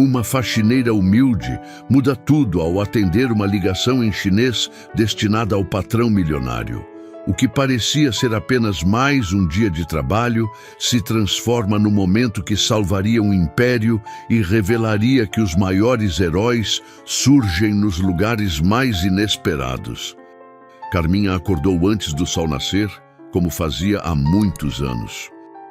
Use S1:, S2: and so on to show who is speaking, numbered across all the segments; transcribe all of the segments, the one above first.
S1: Uma faxineira humilde muda tudo ao atender uma ligação em chinês destinada ao patrão milionário. O que parecia ser apenas mais um dia de trabalho se transforma no momento que salvaria um império e revelaria que os maiores heróis surgem nos lugares mais inesperados. Carminha acordou antes do sol nascer, como fazia há muitos anos.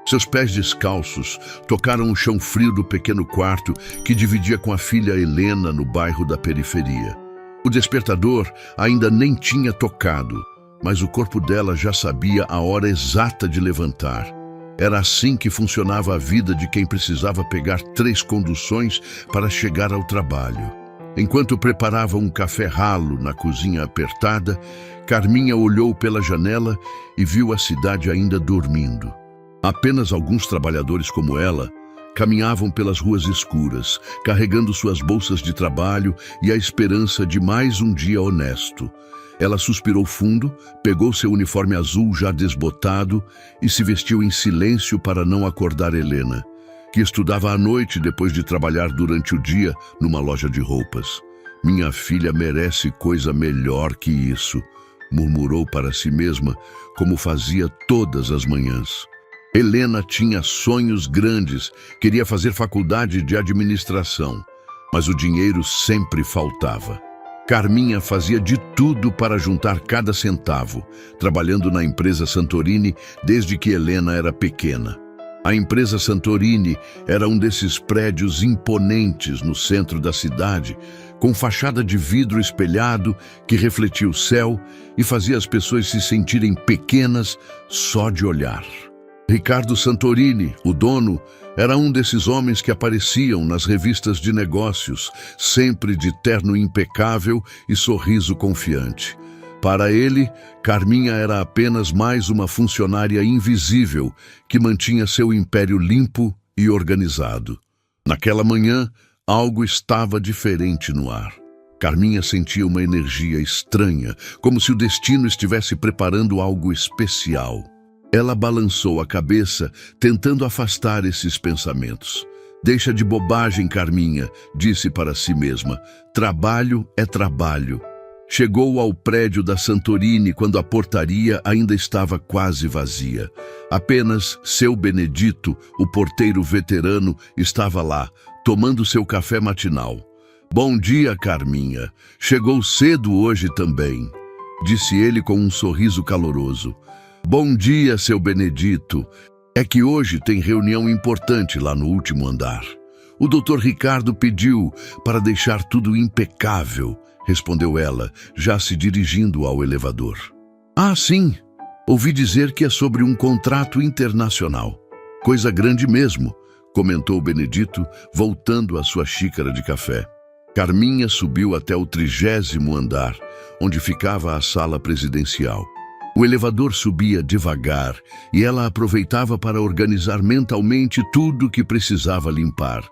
S1: Seus pés descalços tocaram o chão frio do pequeno quarto que dividia com a filha Helena no bairro da periferia. O despertador ainda nem tinha tocado, mas o corpo dela já sabia a hora exata de levantar. Era assim que funcionava a vida de quem precisava pegar 3 conduções para chegar ao trabalho. Enquanto preparava um café ralo na cozinha apertada, Carminha olhou pela janela e viu a cidade ainda dormindo. Apenas alguns trabalhadores como ela caminhavam pelas ruas escuras, carregando suas bolsas de trabalho e a esperança de mais um dia honesto. Ela suspirou fundo, pegou seu uniforme azul já desbotado e se vestiu em silêncio para não acordar Helena, que estudava à noite depois de trabalhar durante o dia numa loja de roupas. "Minha filha merece coisa melhor que isso", murmurou para si mesma, como fazia todas as manhãs. Helena tinha sonhos grandes, queria fazer faculdade de administração, mas o dinheiro sempre faltava. Carminha fazia de tudo para juntar cada centavo, trabalhando na empresa Santorini desde que Helena era pequena. A empresa Santorini era um desses prédios imponentes no centro da cidade, com fachada de vidro espelhado que refletia o céu e fazia as pessoas se sentirem pequenas só de olhar. Ricardo Santorini, o dono, era um desses homens que apareciam nas revistas de negócios, sempre de terno impecável e sorriso confiante. Para ele, Carminha era apenas mais uma funcionária invisível que mantinha seu império limpo e organizado. Naquela manhã, algo estava diferente no ar. Carminha sentia uma energia estranha, como se o destino estivesse preparando algo especial. Ela balançou a cabeça, tentando afastar esses pensamentos. "Deixa de bobagem, Carminha", disse para si mesma. "Trabalho é trabalho." Chegou ao prédio da Santorini quando a portaria ainda estava quase vazia. Apenas seu Benedito, o porteiro veterano, estava lá, tomando seu café matinal. "Bom dia, Carminha. Chegou cedo hoje também", disse ele com um sorriso caloroso. "Bom dia, seu Benedito. É que hoje tem reunião importante lá no último andar. O Dr. Ricardo pediu para deixar tudo impecável", respondeu ela, já se dirigindo ao elevador. "Ah, sim. Ouvi dizer que é sobre um contrato internacional. Coisa grande mesmo", comentou Benedito, voltando à sua xícara de café. Carminha subiu até o 30º andar, onde ficava a sala presidencial. O elevador subia devagar e ela aproveitava para organizar mentalmente tudo o que precisava limpar.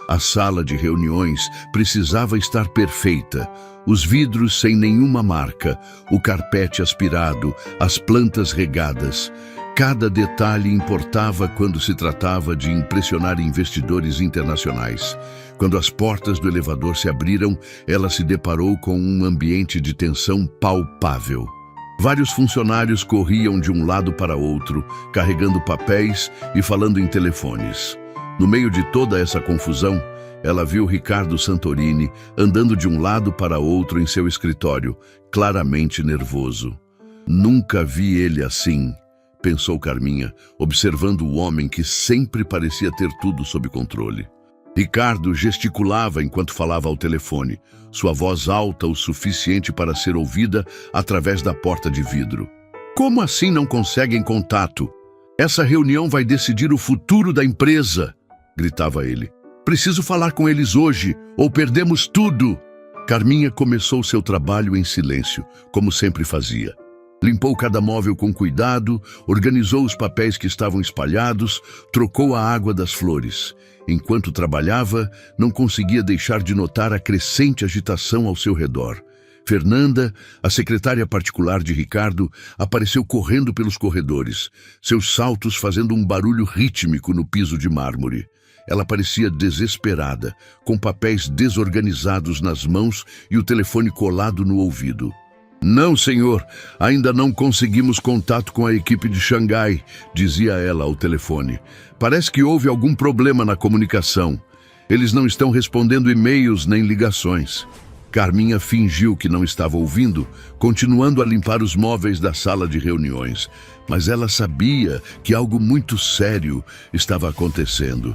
S1: A sala de reuniões precisava estar perfeita, os vidros sem nenhuma marca, o carpete aspirado, as plantas regadas. Cada detalhe importava quando se tratava de impressionar investidores internacionais. Quando as portas do elevador se abriram, ela se deparou com um ambiente de tensão palpável. Vários funcionários corriam de um lado para outro, carregando papéis e falando em telefones. No meio de toda essa confusão, ela viu Ricardo Santorini andando de um lado para outro em seu escritório, claramente nervoso. "Nunca vi ele assim", pensou Carminha, observando o homem que sempre parecia ter tudo sob controle. Ricardo gesticulava enquanto falava ao telefone, sua voz alta o suficiente para ser ouvida através da porta de vidro. "Como assim não conseguem contato? Essa reunião vai decidir o futuro da empresa", gritava ele. "Preciso falar com eles hoje, ou perdemos tudo." Carminha começou seu trabalho em silêncio, como sempre fazia. Limpou cada móvel com cuidado, organizou os papéis que estavam espalhados, trocou a água das flores. Enquanto trabalhava, não conseguia deixar de notar a crescente agitação ao seu redor. Fernanda, a secretária particular de Ricardo, apareceu correndo pelos corredores, seus saltos fazendo um barulho rítmico no piso de mármore. Ela parecia desesperada, com papéis desorganizados nas mãos e o telefone colado no ouvido. Não, senhor, ainda não conseguimos contato com a equipe de Xangai, dizia ela ao telefone. Parece que houve algum problema na comunicação. Eles não estão respondendo e-mails nem ligações. Carminha fingiu que não estava ouvindo, continuando a limpar os móveis da sala de reuniões. Mas ela sabia que algo muito sério estava acontecendo.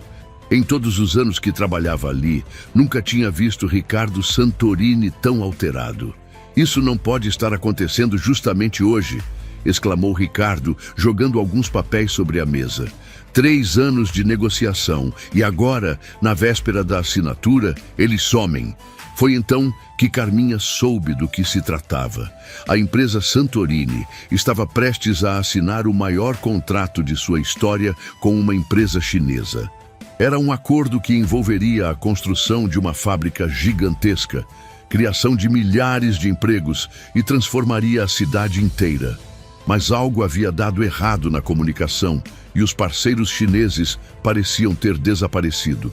S1: Em todos os anos que trabalhava ali, nunca tinha visto Ricardo Santorini tão alterado. Isso não pode estar acontecendo justamente hoje, exclamou Ricardo, jogando alguns papéis sobre a mesa. 3 anos de negociação e agora, na véspera da assinatura, eles somem. Foi então que Carminha soube do que se tratava. A empresa Santorini estava prestes a assinar o maior contrato de sua história com uma empresa chinesa. Era um acordo que envolveria a construção de uma fábrica gigantesca, criação de milhares de empregos e transformaria a cidade inteira. Mas algo havia dado errado na comunicação e os parceiros chineses pareciam ter desaparecido.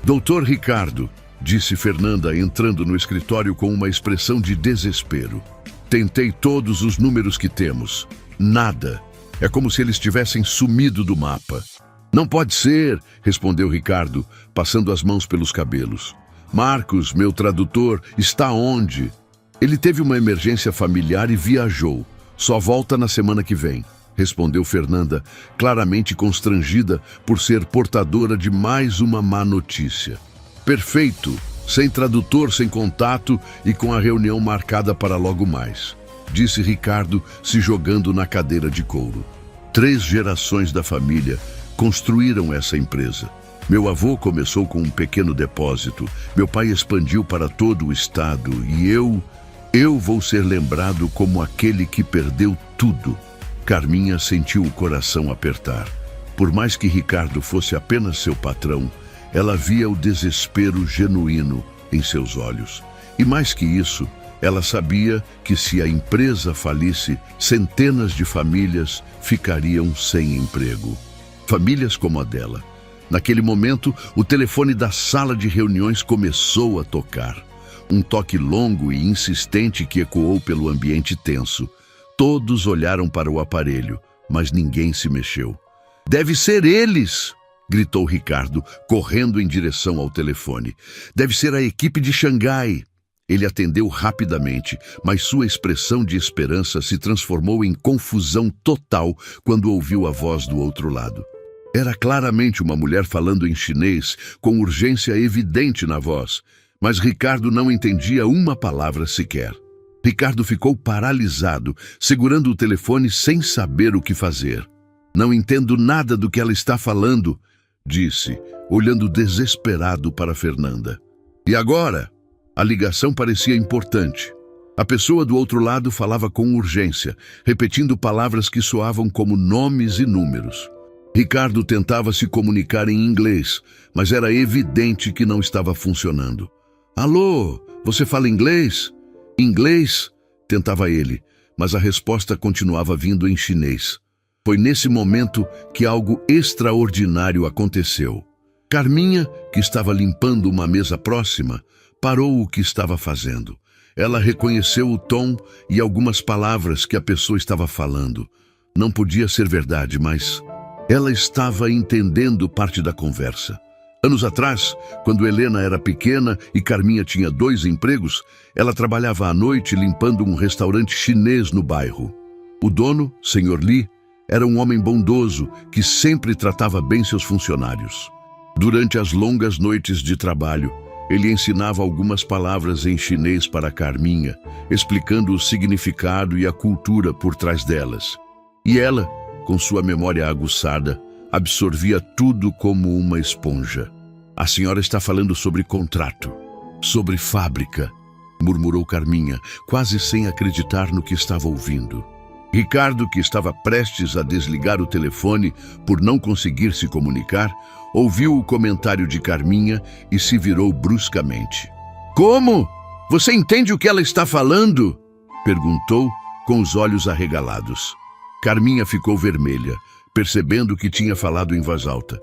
S1: Doutor Ricardo, disse Fernanda, entrando no escritório com uma expressão de desespero. Tentei todos os números que temos. Nada. É como se eles tivessem sumido do mapa. Não pode ser, respondeu Ricardo, passando as mãos pelos cabelos. Marcos, meu tradutor, está onde? Ele teve uma emergência familiar e viajou. Só volta na semana que vem, respondeu Fernanda, claramente constrangida por ser portadora de mais uma má notícia. Perfeito, sem tradutor, sem contato e com a reunião marcada para logo mais, disse Ricardo, se jogando na cadeira de couro. 3 gerações da família construíram essa empresa. Meu avô começou com um pequeno depósito, meu pai expandiu para todo o estado e eu vou ser lembrado como aquele que perdeu tudo. Carminha sentiu o coração apertar. Por mais que Ricardo fosse apenas seu patrão, ela via o desespero genuíno em seus olhos. E mais que isso, ela sabia que se a empresa falisse, centenas de famílias ficariam sem emprego. Famílias como a dela. Naquele momento, o telefone da sala de reuniões começou a tocar. Um toque longo e insistente que ecoou pelo ambiente tenso. Todos olharam para o aparelho, mas ninguém se mexeu. Deve ser eles! Gritou Ricardo, correndo em direção ao telefone. Deve ser a equipe de Xangai. Ele atendeu rapidamente, mas sua expressão de esperança se transformou em confusão total quando ouviu a voz do outro lado. Era claramente uma mulher falando em chinês, com urgência evidente na voz, mas Ricardo não entendia uma palavra sequer. Ricardo ficou paralisado, segurando o telefone sem saber o que fazer. Não entendo nada do que ela está falando, disse, olhando desesperado para Fernanda. E agora? A ligação parecia importante. A pessoa do outro lado falava com urgência, repetindo palavras que soavam como nomes e números. Ricardo tentava se comunicar em inglês, mas era evidente que não estava funcionando. Alô, você fala inglês? Inglês? Tentava ele, mas a resposta continuava vindo em chinês. Foi nesse momento que algo extraordinário aconteceu. Carminha, que estava limpando uma mesa próxima, parou o que estava fazendo. Ela reconheceu o tom e algumas palavras que a pessoa estava falando. Não podia ser verdade, mas ela estava entendendo parte da conversa. Anos atrás, quando Helena era pequena e Carminha tinha 2 empregos, ela trabalhava à noite limpando um restaurante chinês no bairro. O dono, Sr. Li, era um homem bondoso que sempre tratava bem seus funcionários. Durante as longas noites de trabalho, ele ensinava algumas palavras em chinês para Carminha, explicando o significado e a cultura por trás delas. E ela, com sua memória aguçada, absorvia tudo como uma esponja. A senhora está falando sobre contrato, sobre fábrica, murmurou Carminha, quase sem acreditar no que estava ouvindo. Ricardo, que estava prestes a desligar o telefone por não conseguir se comunicar, ouviu o comentário de Carminha e se virou bruscamente. Como? Você entende o que ela está falando? Perguntou, com os olhos arregalados. Carminha ficou vermelha, percebendo que tinha falado em voz alta.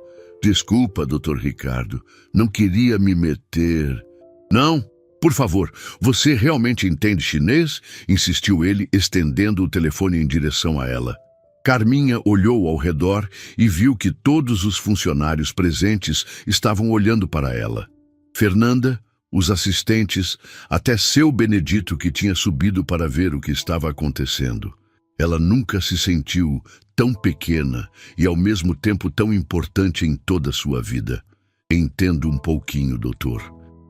S1: Desculpa, Dr. Ricardo. Não queria me meter. Não, por favor, você realmente entende chinês? Insistiu ele, estendendo o telefone em direção a ela. Carminha olhou ao redor e viu que todos os funcionários presentes estavam olhando para ela. Fernanda, os assistentes, até seu Benedito, que tinha subido para ver o que estava acontecendo. Ela nunca se sentiu tão pequena e ao mesmo tempo tão importante em toda a sua vida. Entendo um pouquinho, doutor.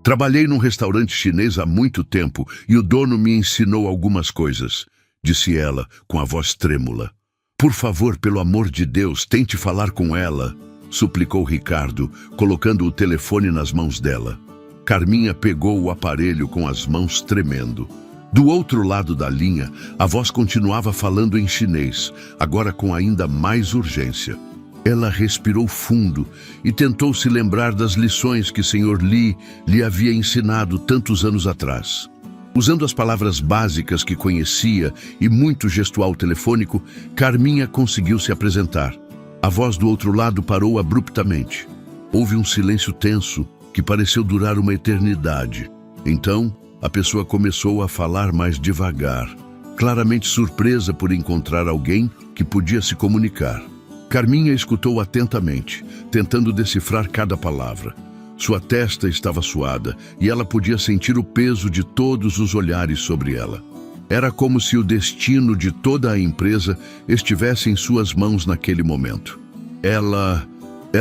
S1: Trabalhei num restaurante chinês há muito tempo e o dono me ensinou algumas coisas, disse ela com a voz trêmula. Por favor, pelo amor de Deus, tente falar com ela, suplicou Ricardo, colocando o telefone nas mãos dela. Carminha pegou o aparelho com as mãos tremendo. Do outro lado da linha, a voz continuava falando em chinês, agora com ainda mais urgência. Ela respirou fundo e tentou se lembrar das lições que Sr. Li lhe havia ensinado tantos anos atrás. Usando as palavras básicas que conhecia e muito gestual telefônico, Carminha conseguiu se apresentar. A voz do outro lado parou abruptamente. Houve um silêncio tenso que pareceu durar uma eternidade. Então, a pessoa começou a falar mais devagar, claramente surpresa por encontrar alguém que podia se comunicar. Carminha escutou atentamente, tentando decifrar cada palavra. Sua testa estava suada e ela podia sentir o peso de todos os olhares sobre ela. Era como se o destino de toda a empresa estivesse em suas mãos naquele momento. Ela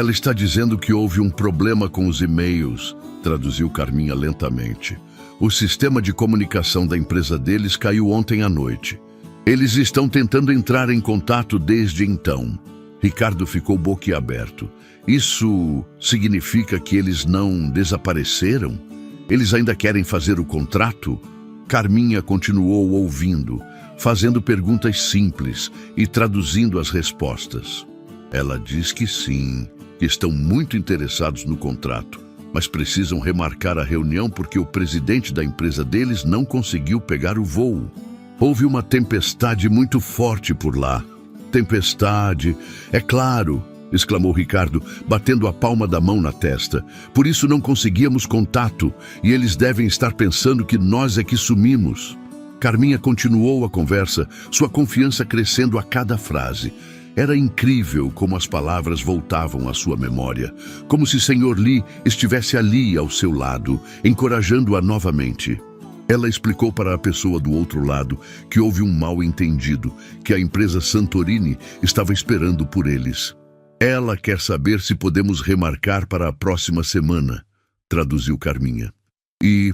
S1: está dizendo que houve um problema com os e-mails, traduziu Carminha lentamente. O sistema de comunicação da empresa deles caiu ontem à noite. Eles estão tentando entrar em contato desde então. Ricardo ficou boquiaberto. Isso significa que eles não desapareceram? Eles ainda querem fazer o contrato? Carminha continuou ouvindo, fazendo perguntas simples e traduzindo as respostas. Ela diz que sim, que estão muito interessados no contrato, mas precisam remarcar a reunião porque o presidente da empresa deles não conseguiu pegar o voo. Houve uma tempestade muito forte por lá. Tempestade, é claro, exclamou Ricardo, batendo a palma da mão na testa. Por isso não conseguíamos contato e eles devem estar pensando que nós é que sumimos. Carminha continuou a conversa, sua confiança crescendo a cada frase. Era incrível como as palavras voltavam à sua memória, como se Sr. Li estivesse ali ao seu lado, encorajando-a novamente. Ela explicou para a pessoa do outro lado que houve um mal-entendido, que a empresa Santorini estava esperando por eles. Ela quer saber se podemos remarcar para a próxima semana, traduziu Carminha. E,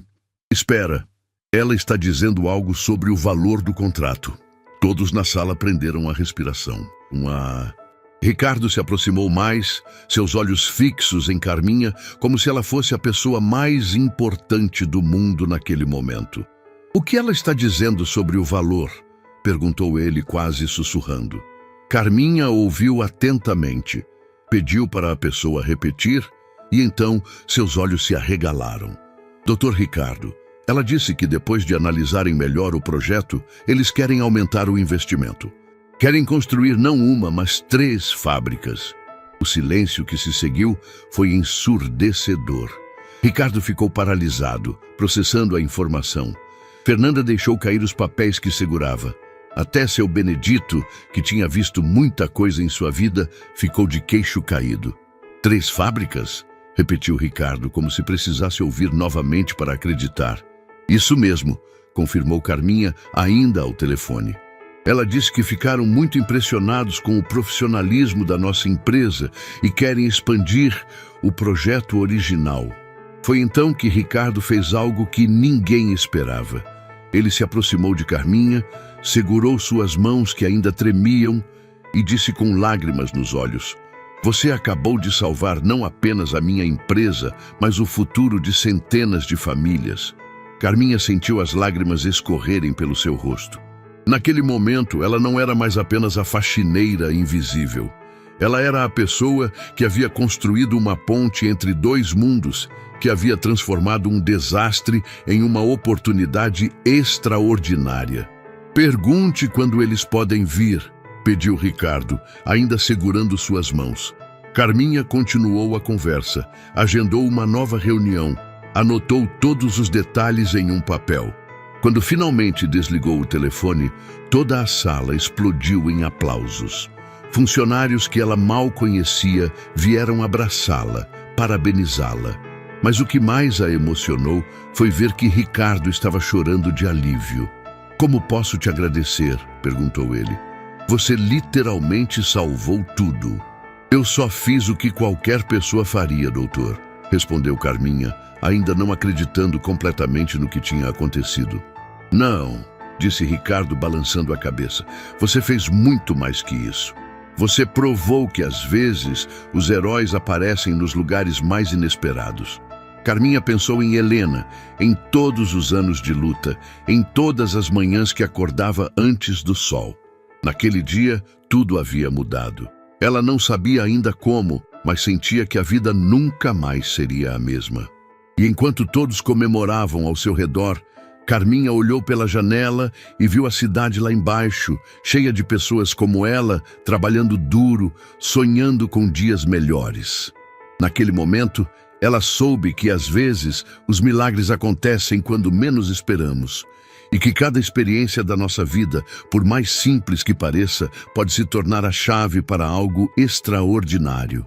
S1: espera, ela está dizendo algo sobre o valor do contrato. Todos na sala prenderam a respiração. Ricardo se aproximou mais, seus olhos fixos em Carminha, como se ela fosse a pessoa mais importante do mundo naquele momento. O que ela está dizendo sobre o valor? Perguntou ele, quase sussurrando. Carminha ouviu atentamente, pediu para a pessoa repetir e então seus olhos se arregalaram. Dr. Ricardo, ela disse que depois de analisarem melhor o projeto, eles querem aumentar o investimento. Querem construir não uma, mas 3 fábricas. O silêncio que se seguiu foi ensurdecedor. Ricardo ficou paralisado, processando a informação. Fernanda deixou cair os papéis que segurava. Até seu Benedito, que tinha visto muita coisa em sua vida, ficou de queixo caído. 3 fábricas? Repetiu Ricardo, como se precisasse ouvir novamente para acreditar. Isso mesmo, confirmou Carminha, ainda ao telefone. Ela disse que ficaram muito impressionados com o profissionalismo da nossa empresa e querem expandir o projeto original. Foi então que Ricardo fez algo que ninguém esperava. Ele se aproximou de Carminha, segurou suas mãos que ainda tremiam e disse com lágrimas nos olhos: "Você acabou de salvar não apenas a minha empresa, mas o futuro de centenas de famílias." Carminha sentiu as lágrimas escorrerem pelo seu rosto. Naquele momento, ela não era mais apenas a faxineira invisível. Ela era a pessoa que havia construído uma ponte entre 2 mundos, que havia transformado um desastre em uma oportunidade extraordinária. "Pergunte quando eles podem vir", pediu Ricardo, ainda segurando suas mãos. Carminha continuou a conversa, agendou uma nova reunião, anotou todos os detalhes em um papel. Quando finalmente desligou o telefone, toda a sala explodiu em aplausos. Funcionários que ela mal conhecia vieram abraçá-la, parabenizá-la. Mas o que mais a emocionou foi ver que Ricardo estava chorando de alívio. "Como posso te agradecer?", perguntou ele. "Você literalmente salvou tudo." "Eu só fiz o que qualquer pessoa faria, doutor", respondeu Carminha, ainda não acreditando completamente no que tinha acontecido. "Não", disse Ricardo balançando a cabeça. "Você fez muito mais que isso. Você provou que às vezes os heróis aparecem nos lugares mais inesperados." Carminha pensou em Helena, em todos os anos de luta, em todas as manhãs que acordava antes do sol. Naquele dia, tudo havia mudado. Ela não sabia ainda como, mas sentia que a vida nunca mais seria a mesma. E enquanto todos comemoravam ao seu redor, Carminha olhou pela janela e viu a cidade lá embaixo, cheia de pessoas como ela, trabalhando duro, sonhando com dias melhores. Naquele momento, ela soube que às vezes os milagres acontecem quando menos esperamos. E que cada experiência da nossa vida, por mais simples que pareça, pode se tornar a chave para algo extraordinário.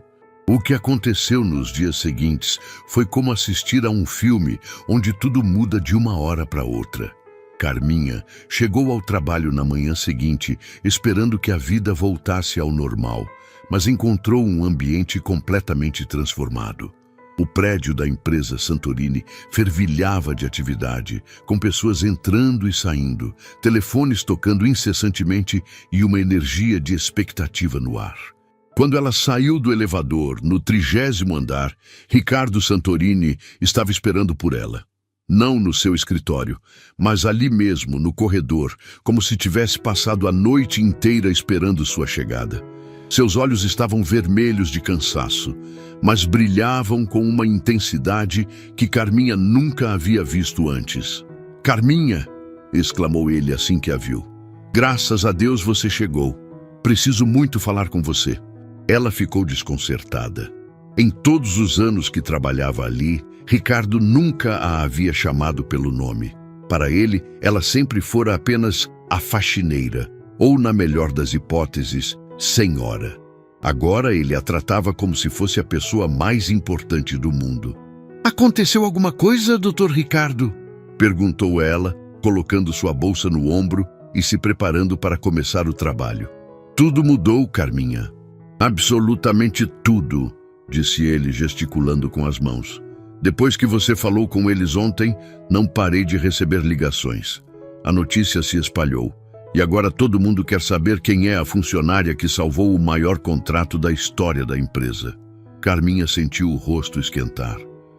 S1: O que aconteceu nos dias seguintes foi como assistir a um filme onde tudo muda de uma hora para outra. Carminha chegou ao trabalho na manhã seguinte, esperando que a vida voltasse ao normal, mas encontrou um ambiente completamente transformado. O prédio da empresa Santorini fervilhava de atividade, com pessoas entrando e saindo, telefones tocando incessantemente e uma energia de expectativa no ar. Quando ela saiu do elevador, no 30º andar, Ricardo Santorini estava esperando por ela. Não no seu escritório, mas ali mesmo, no corredor, como se tivesse passado a noite inteira esperando sua chegada. Seus olhos estavam vermelhos de cansaço, mas brilhavam com uma intensidade que Carminha nunca havia visto antes. "Carminha!", exclamou ele assim que a viu. "Graças a Deus você chegou. Preciso muito falar com você." Ela ficou desconcertada. Em todos os anos que trabalhava ali, Ricardo nunca a havia chamado pelo nome. Para ele, ela sempre fora apenas a faxineira, ou, na melhor das hipóteses, senhora. Agora ele a tratava como se fosse a pessoa mais importante do mundo. "Aconteceu alguma coisa, Dr. Ricardo?", perguntou ela, colocando sua bolsa no ombro e se preparando para começar o trabalho. "Tudo mudou, Carminha." "Absolutamente tudo", disse ele, gesticulando com as mãos. "Depois que você falou com eles ontem, não parei de receber ligações. A notícia se espalhou. E agora todo mundo quer saber quem é a funcionária que salvou o maior contrato da história da empresa." Carminha sentiu o rosto esquentar.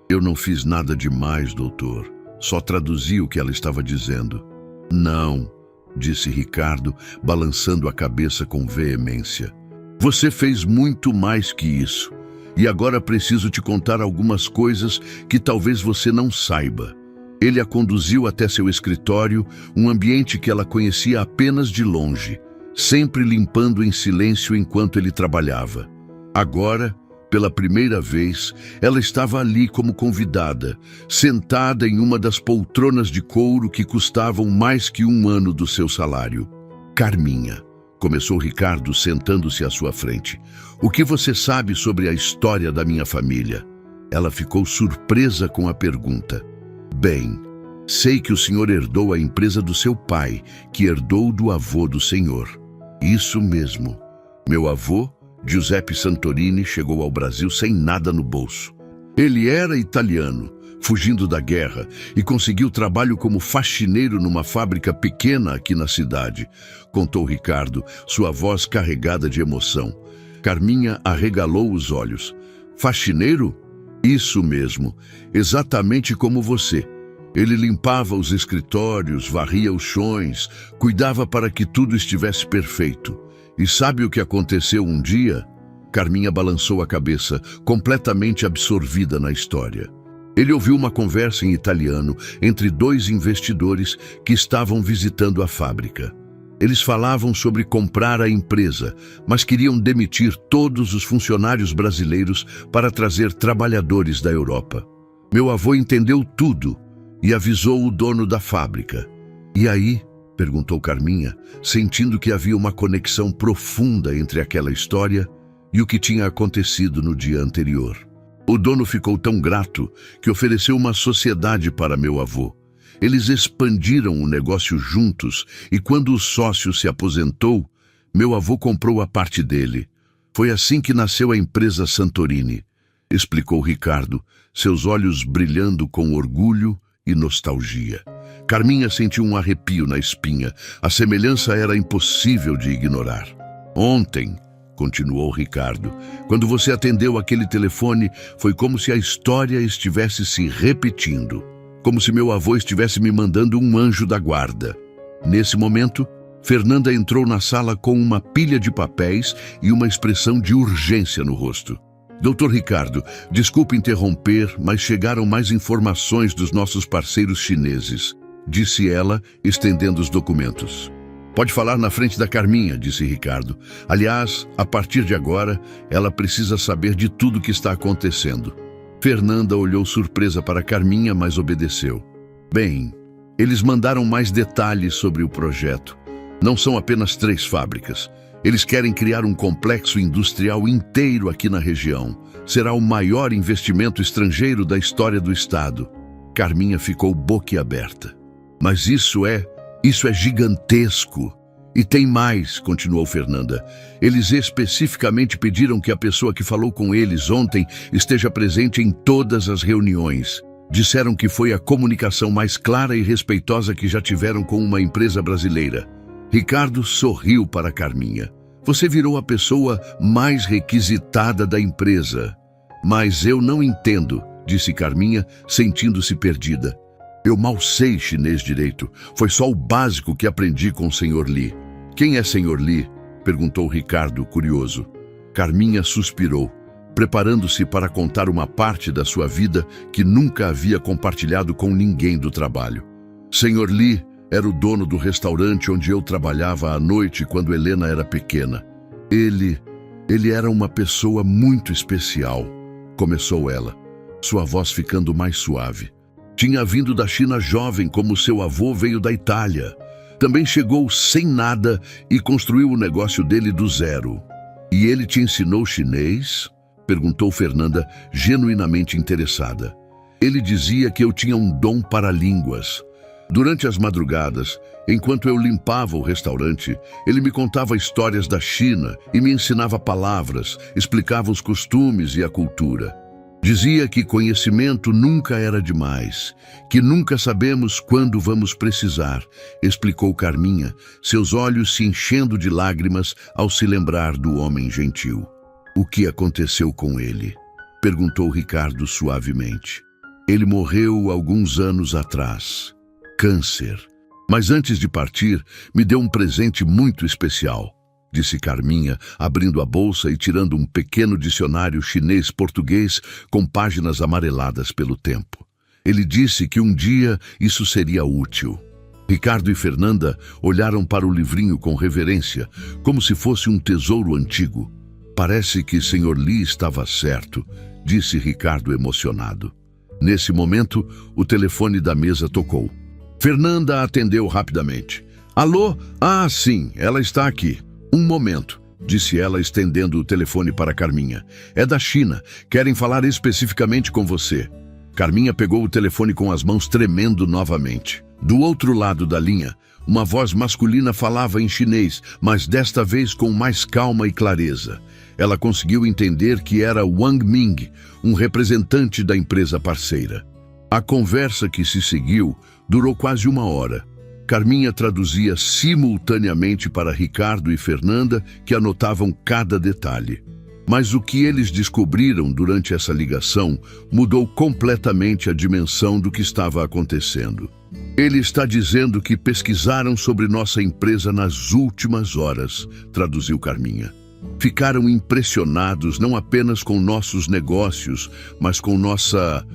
S1: "Eu não fiz nada demais, doutor. Só traduzi o que ela estava dizendo." "Não", disse Ricardo, balançando a cabeça com veemência. "Você fez muito mais que isso. E agora preciso te contar algumas coisas que talvez você não saiba." Ele a conduziu até seu escritório, um ambiente que ela conhecia apenas de longe, sempre limpando em silêncio enquanto ele trabalhava. Agora, pela primeira vez, ela estava ali como convidada, sentada em uma das poltronas de couro que custavam mais que um ano do seu salário. "Carminha", começou Ricardo sentando-se à sua frente, "o que você sabe sobre a história da minha família?" Ela ficou surpresa com a pergunta. "Bem, sei que o senhor herdou a empresa do seu pai, que herdou do avô do senhor." "Isso mesmo. Meu avô, Giuseppe Santorini, chegou ao Brasil sem nada no bolso. Ele era italiano, fugindo da guerra, e conseguiu trabalho como faxineiro numa fábrica pequena aqui na cidade", contou Ricardo, sua voz carregada de emoção. Carminha arregalou os olhos. "Faxineiro? Isso mesmo, exatamente como você. Ele limpava os escritórios, varria os chões, cuidava para que tudo estivesse perfeito. E sabe o que aconteceu um dia?" Carminha balançou a cabeça, completamente absorvida na história. Ele ouviu uma conversa em italiano entre dois investidores que estavam visitando a fábrica. Eles falavam sobre comprar a empresa, mas queriam demitir todos os funcionários brasileiros para trazer trabalhadores da Europa. Meu avô entendeu tudo e avisou o dono da fábrica. "E aí?", perguntou Carminha, sentindo que havia uma conexão profunda entre aquela história e o que tinha acontecido no dia anterior. O dono ficou tão grato que ofereceu uma sociedade para meu avô. Eles expandiram o negócio juntos e quando o sócio se aposentou, meu avô comprou a parte dele. Foi assim que nasceu a empresa Santorini, explicou Ricardo, seus olhos brilhando com orgulho e nostalgia. Carminha sentiu um arrepio na espinha. A semelhança era impossível de ignorar. "Ontem", continuou Ricardo, "quando você atendeu aquele telefone, foi como se a história estivesse se repetindo. Como se meu avô estivesse me mandando um anjo da guarda." Nesse momento, Fernanda entrou na sala com uma pilha de papéis e uma expressão de urgência no rosto. "Doutor Ricardo, desculpe interromper, mas chegaram mais informações dos nossos parceiros chineses", disse ela, estendendo os documentos. "Pode falar na frente da Carminha", disse Ricardo. "Aliás, a partir de agora, ela precisa saber de tudo o que está acontecendo." Fernanda olhou surpresa para Carminha, mas obedeceu. "Bem, eles mandaram mais detalhes sobre o projeto. Não são apenas 3 fábricas. Eles querem criar um complexo industrial inteiro aqui na região. Será o maior investimento estrangeiro da história do estado." Carminha ficou boquiaberta. "Mas isso é gigantesco. E tem mais", continuou Fernanda. "Eles especificamente pediram que a pessoa que falou com eles ontem esteja presente em todas as reuniões. Disseram que foi a comunicação mais clara e respeitosa que já tiveram com uma empresa brasileira." Ricardo sorriu para Carminha. "Você virou a pessoa mais requisitada da empresa." "Mas eu não entendo", disse Carminha, sentindo-se perdida. "Eu mal sei chinês direito. Foi só o básico que aprendi com o Sr. Li." "Quem é Sr. Li?", perguntou Ricardo, curioso. Carminha suspirou, preparando-se para contar uma parte da sua vida que nunca havia compartilhado com ninguém do trabalho. "Sr. Li era o dono do restaurante onde eu trabalhava à noite quando Helena era pequena. Ele era uma pessoa muito especial", começou ela, sua voz ficando mais suave. "Tinha vindo da China jovem como seu avô veio da Itália. Também chegou sem nada e construiu o negócio dele do zero." "E ele te ensinou chinês?", perguntou Fernanda, genuinamente interessada. "Ele dizia que eu tinha um dom para línguas. Durante as madrugadas, enquanto eu limpava o restaurante, ele me contava histórias da China e me ensinava palavras, explicava os costumes e a cultura. Dizia que conhecimento nunca era demais, que nunca sabemos quando vamos precisar", explicou Carminha, seus olhos se enchendo de lágrimas ao se lembrar do homem gentil. "O que aconteceu com ele?", perguntou Ricardo suavemente. "Ele morreu alguns anos atrás. Câncer. Mas antes de partir, me deu um presente muito especial", disse Carminha, abrindo a bolsa e tirando um pequeno dicionário chinês-português com páginas amareladas pelo tempo. "Ele disse que um dia isso seria útil." Ricardo e Fernanda olharam para o livrinho com reverência, como se fosse um tesouro antigo. "Parece que Sr. Li estava certo", disse Ricardo emocionado. Nesse momento, o telefone da mesa tocou. Fernanda atendeu rapidamente. "Alô? Ah, sim, ela está aqui. Um momento", disse ela, estendendo o telefone para Carminha. "É da China. Querem falar especificamente com você." Carminha pegou o telefone com as mãos tremendo novamente. Do outro lado da linha, uma voz masculina falava em chinês, mas desta vez com mais calma e clareza. Ela conseguiu entender que era Wang Ming, um representante da empresa parceira. A conversa que se seguiu durou quase 1 hora. Carminha traduzia simultaneamente para Ricardo e Fernanda, que anotavam cada detalhe. Mas o que eles descobriram durante essa ligação mudou completamente a dimensão do que estava acontecendo. "Ele está dizendo que pesquisaram sobre nossa empresa nas últimas horas", traduziu Carminha. "Ficaram impressionados não apenas com nossos negócios, mas com nossa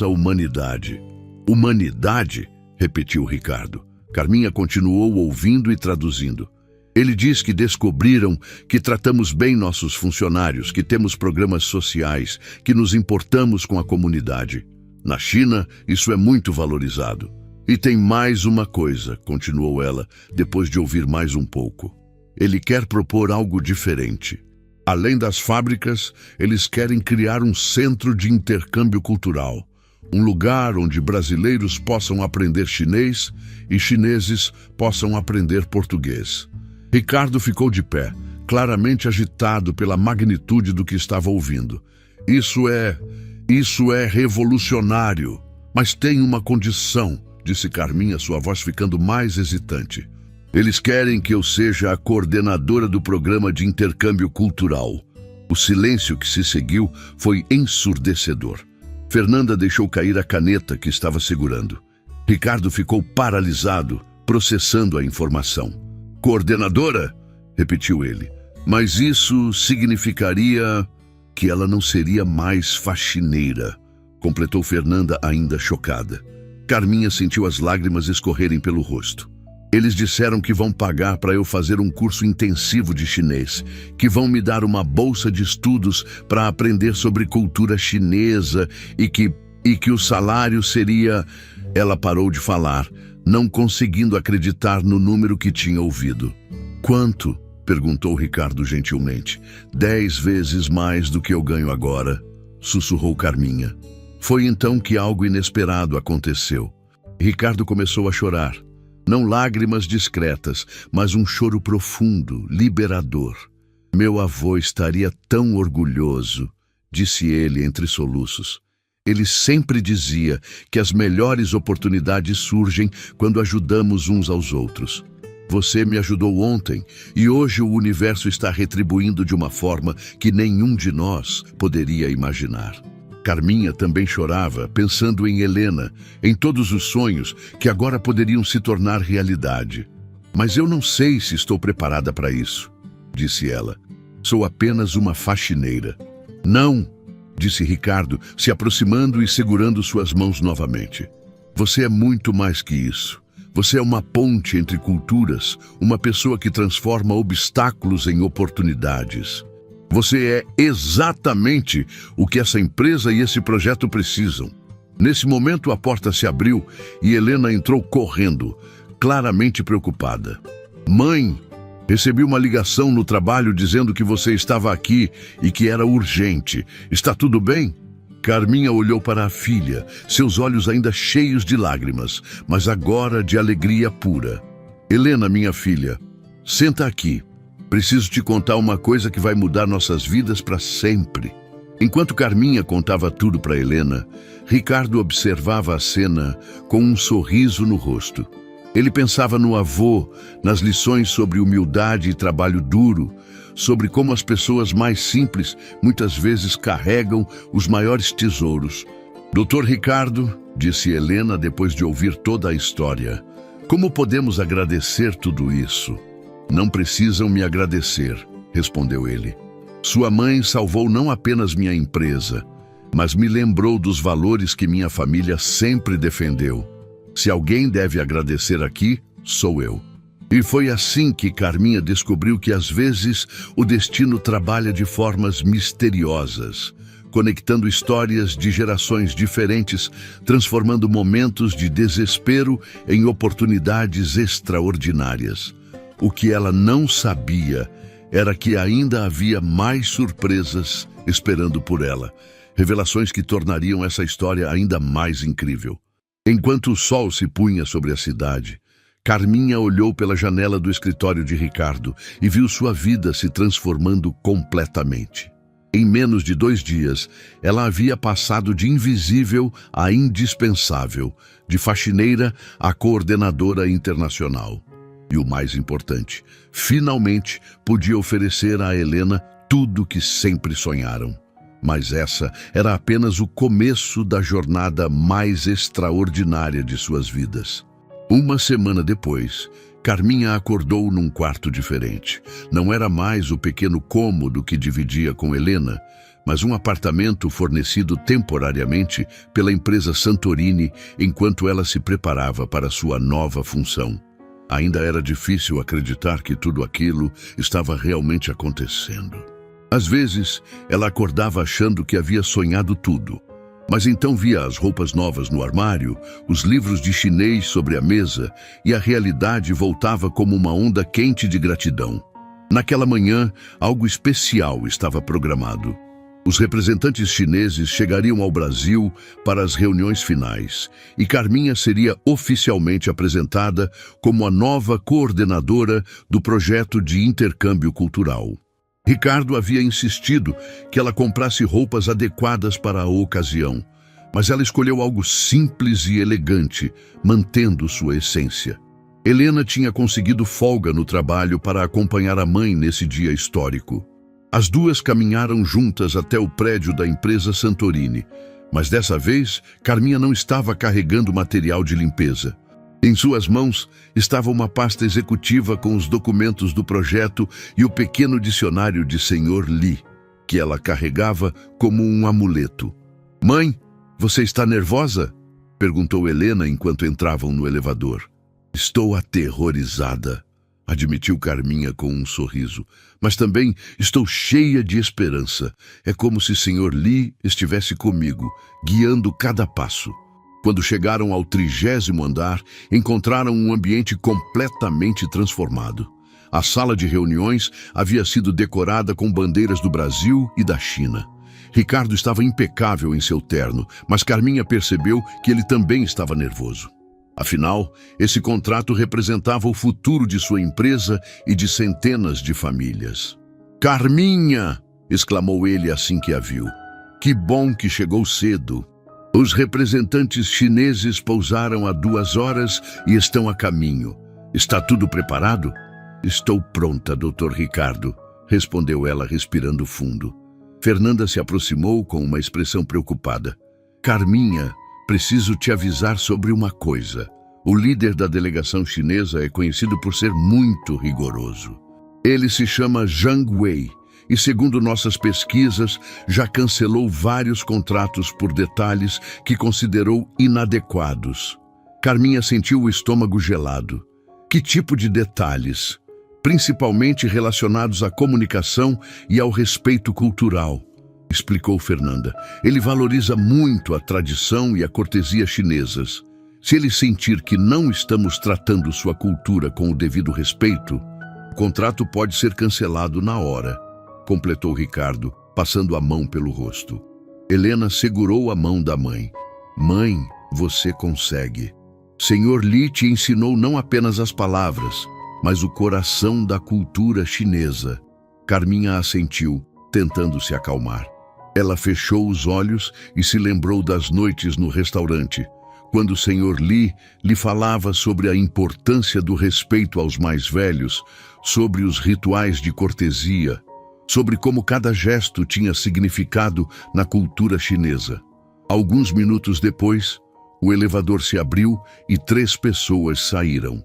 S1: humanidade." "Humanidade?", repetiu Ricardo. Carminha continuou ouvindo e traduzindo. Ele diz que descobriram que tratamos bem nossos funcionários, que temos programas sociais, que nos importamos com a comunidade. Na China, isso é muito valorizado. E tem mais uma coisa, continuou ela, depois de ouvir mais um pouco. Ele quer propor algo diferente. Além das fábricas, eles querem criar um centro de intercâmbio cultural. Um lugar onde brasileiros possam aprender chinês e chineses possam aprender português. Ricardo ficou de pé, claramente agitado pela magnitude do que estava ouvindo. Isso é revolucionário. Mas tem uma condição, disse Carminha, sua voz ficando mais hesitante. Eles querem que eu seja a coordenadora do programa de intercâmbio cultural. O silêncio que se seguiu foi ensurdecedor. Fernanda deixou cair a caneta que estava segurando. Ricardo ficou paralisado, processando a informação. Coordenadora? Repetiu ele. Mas isso significaria que ela não seria mais faxineira, completou Fernanda, ainda chocada. Carminha sentiu as lágrimas escorrerem pelo rosto. Eles disseram que vão pagar para eu fazer um curso intensivo de chinês, que vão me dar uma bolsa de estudos para aprender sobre cultura chinesa e que o salário seria... Ela parou de falar, não conseguindo acreditar no número que tinha ouvido. Quanto? Perguntou Ricardo gentilmente. 10 vezes mais do que eu ganho agora, sussurrou Carminha. Foi então que algo inesperado aconteceu. Ricardo começou a chorar. Não lágrimas discretas, mas um choro profundo, liberador. Meu avô estaria tão orgulhoso, disse ele entre soluços. Ele sempre dizia que as melhores oportunidades surgem quando ajudamos uns aos outros. Você me ajudou ontem e hoje o universo está retribuindo de uma forma que nenhum de nós poderia imaginar. Carminha também chorava, pensando em Helena, em todos os sonhos que agora poderiam se tornar realidade. Mas eu não sei se estou preparada para isso, disse ela. Sou apenas uma faxineira. Não, disse Ricardo, se aproximando e segurando suas mãos novamente. Você é muito mais que isso. Você é uma ponte entre culturas, uma pessoa que transforma obstáculos em oportunidades. Você é exatamente o que essa empresa e esse projeto precisam. Nesse momento, a porta se abriu e Helena entrou correndo, claramente preocupada. Mãe, recebi uma ligação no trabalho dizendo que você estava aqui e que era urgente. Está tudo bem? Carminha olhou para a filha, seus olhos ainda cheios de lágrimas, mas agora de alegria pura. Helena, minha filha, senta aqui. Preciso te contar uma coisa que vai mudar nossas vidas para sempre. Enquanto Carminha contava tudo para Helena, Ricardo observava a cena com um sorriso no rosto. Ele pensava no avô, nas lições sobre humildade e trabalho duro, sobre como as pessoas mais simples muitas vezes carregam os maiores tesouros. Doutor Ricardo, disse Helena depois de ouvir toda a história, como podemos agradecer tudo isso? Não precisam me agradecer, respondeu ele. Sua mãe salvou não apenas minha empresa, mas me lembrou dos valores que minha família sempre defendeu. Se alguém deve agradecer aqui, sou eu. E foi assim que Carminha descobriu que às vezes o destino trabalha de formas misteriosas, conectando histórias de gerações diferentes, transformando momentos de desespero em oportunidades extraordinárias. O que ela não sabia era que ainda havia mais surpresas esperando por ela, revelações que tornariam essa história ainda mais incrível. Enquanto o sol se punha sobre a cidade, Carminha olhou pela janela do escritório de Ricardo e viu sua vida se transformando completamente. Em menos de 2 dias, ela havia passado de invisível a indispensável, de faxineira a coordenadora internacional. E o mais importante, finalmente podia oferecer a Helena tudo o que sempre sonharam. Mas essa era apenas o começo da jornada mais extraordinária de suas vidas. Uma semana depois, Carminha acordou num quarto diferente. Não era mais o pequeno cômodo que dividia com Helena. mas um apartamento fornecido temporariamente pela empresa Santorini enquanto ela se preparava para sua nova função. Ainda era difícil acreditar que tudo aquilo estava realmente acontecendo. Às vezes, ela acordava achando que havia sonhado tudo, mas então via as roupas novas no armário, os livros de chinês sobre a mesa e a realidade voltava como uma onda quente de gratidão. Naquela manhã, algo especial estava programado. Os representantes chineses chegariam ao Brasil para as reuniões finais e Carminha seria oficialmente apresentada como a nova coordenadora do projeto de intercâmbio cultural. Ricardo havia insistido que ela comprasse roupas adequadas para a ocasião, mas ela escolheu algo simples e elegante, mantendo sua essência. Helena tinha conseguido folga no trabalho para acompanhar a mãe nesse dia histórico. As duas caminharam juntas até o prédio da empresa Santorini, mas dessa vez, Carminha não estava carregando material de limpeza. Em suas mãos estava uma pasta executiva com os documentos do projeto e o pequeno dicionário de Sr. Lee, que ela carregava como um amuleto. "Mãe, você está nervosa?" perguntou Helena enquanto entravam no elevador. "Estou aterrorizada", admitiu Carminha com um sorriso. "Mas também estou cheia de esperança. É como se Sr. Lee estivesse comigo, guiando cada passo." Quando chegaram ao 30º andar, encontraram um ambiente completamente transformado. A sala de reuniões havia sido decorada com bandeiras do Brasil e da China. Ricardo estava impecável em seu terno, mas Carminha percebeu que ele também estava nervoso. Afinal, esse contrato representava o futuro de sua empresa e de centenas de famílias. "Carminha!" exclamou ele assim que a viu. "Que bom que chegou cedo." Os representantes chineses pousaram há 2 horas e estão a caminho. "Está tudo preparado?" "Estou pronta, Dr. Ricardo", respondeu ela respirando fundo. Fernanda se aproximou com uma expressão preocupada. "Carminha, preciso te avisar sobre uma coisa. O líder da delegação chinesa é conhecido por ser muito rigoroso. Ele se chama Zhang Wei e, segundo nossas pesquisas, já cancelou vários contratos por detalhes que considerou inadequados." Carminha sentiu o estômago gelado. "Que tipo de detalhes?" "Principalmente relacionados à comunicação e ao respeito cultural", explicou Fernanda. "Ele valoriza muito a tradição e a cortesia chinesas. Se ele sentir que não estamos tratando sua cultura com o devido respeito, o contrato pode ser cancelado na hora", completou Ricardo, passando a mão pelo rosto. Helena segurou a mão da mãe. "Mãe, você consegue. Sr. Lee te ensinou não apenas as palavras, mas o coração da cultura chinesa." Carminha assentiu, tentando se acalmar. Ela fechou os olhos e se lembrou das noites no restaurante, quando o Sr. Lee lhe falava sobre a importância do respeito aos mais velhos, sobre os rituais de cortesia, sobre como cada gesto tinha significado na cultura chinesa. Alguns minutos depois, o elevador se abriu e 3 pessoas saíram.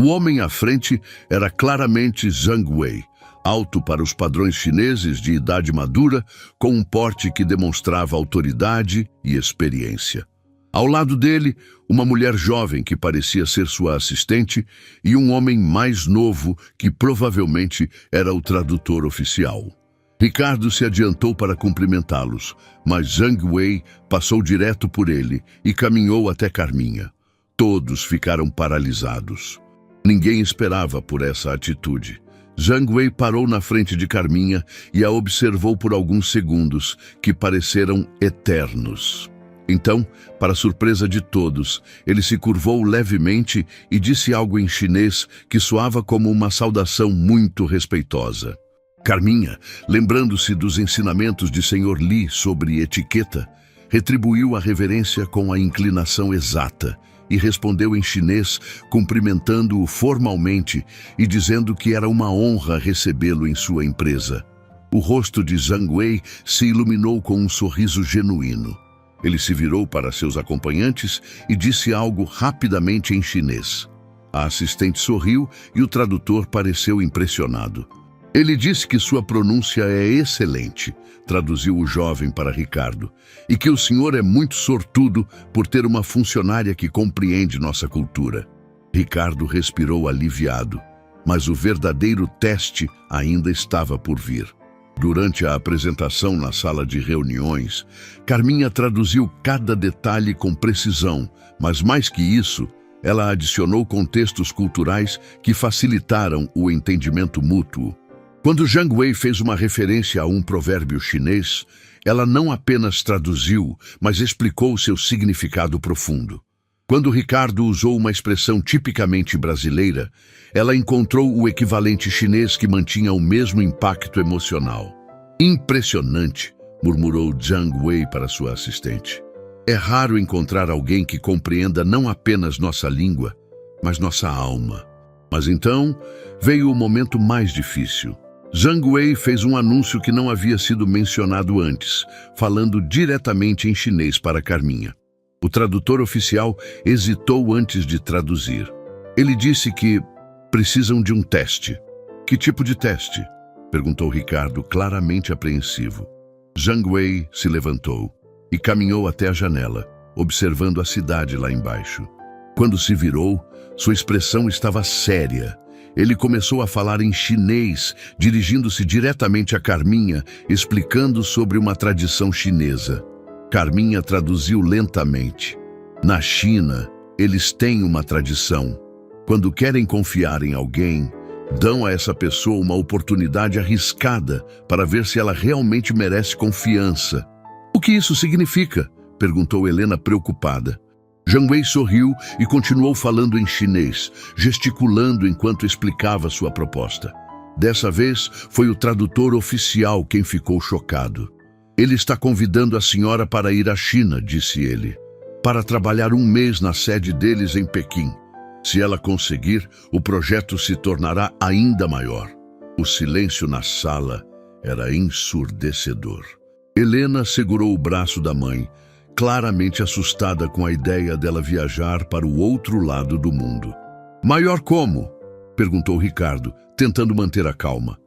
S1: O homem à frente era claramente Zhang Wei, alto para os padrões chineses de idade madura, com um porte que demonstrava autoridade e experiência. Ao lado dele, uma mulher jovem que parecia ser sua assistente e um homem mais novo que provavelmente era o tradutor oficial. Ricardo se adiantou para cumprimentá-los, mas Zhang Wei passou direto por ele e caminhou até Carminha. Todos ficaram paralisados. Ninguém esperava por essa atitude. Zhang Wei parou na frente de Carminha e a observou por alguns segundos, que pareceram eternos. Então, para surpresa de todos, ele se curvou levemente e disse algo em chinês que soava como uma saudação muito respeitosa. Carminha, lembrando-se dos ensinamentos de Sr. Lee sobre etiqueta, retribuiu a reverência com a inclinação exata e respondeu em chinês, cumprimentando-o formalmente e dizendo que era uma honra recebê-lo em sua empresa. O rosto de Zhang Wei se iluminou com um sorriso genuíno. Ele se virou para seus acompanhantes e disse algo rapidamente em chinês. A assistente sorriu e o tradutor pareceu impressionado. Ele disse que sua pronúncia é excelente, traduziu o jovem para Ricardo, e que o senhor é muito sortudo por ter uma funcionária que compreende nossa cultura. Ricardo respirou aliviado, mas o verdadeiro teste ainda estava por vir. Durante a apresentação na sala de reuniões, Carminha traduziu cada detalhe com precisão, mas mais que isso, ela adicionou contextos culturais que facilitaram o entendimento mútuo. Quando Zhang Wei fez uma referência a um provérbio chinês, ela não apenas traduziu, mas explicou seu significado profundo. Quando Ricardo usou uma expressão tipicamente brasileira, ela encontrou o equivalente chinês que mantinha o mesmo impacto emocional. Impressionante, murmurou Zhang Wei para sua assistente. É raro encontrar alguém que compreenda não apenas nossa língua, mas nossa alma. Mas então veio o momento mais difícil. Zhang Wei fez um anúncio que não havia sido mencionado antes, falando diretamente em chinês para Carminha. O tradutor oficial hesitou antes de traduzir. Ele disse que precisam de um teste. Que tipo de teste? Perguntou Ricardo, claramente apreensivo. Zhang Wei se levantou e caminhou até a janela, observando a cidade lá embaixo. Quando se virou, sua expressão estava séria. Ele começou a falar em chinês, dirigindo-se diretamente a Carminha, explicando sobre uma tradição chinesa. Carminha traduziu lentamente. Na China, eles têm uma tradição. Quando querem confiar em alguém, dão a essa pessoa uma oportunidade arriscada para ver se ela realmente merece confiança. O que isso significa? Perguntou Helena preocupada. Zhang Wei sorriu e continuou falando em chinês, gesticulando enquanto explicava sua proposta. Dessa vez, foi o tradutor oficial quem ficou chocado. Ele está convidando a senhora para ir à China, disse ele, para trabalhar um mês na sede deles em Pequim. Se ela conseguir, o projeto se tornará ainda maior. O silêncio na sala era ensurdecedor. Helena segurou o braço da mãe, claramente assustada com a ideia dela viajar para o outro lado do mundo. Maior como? Perguntou Ricardo, tentando manter a calma.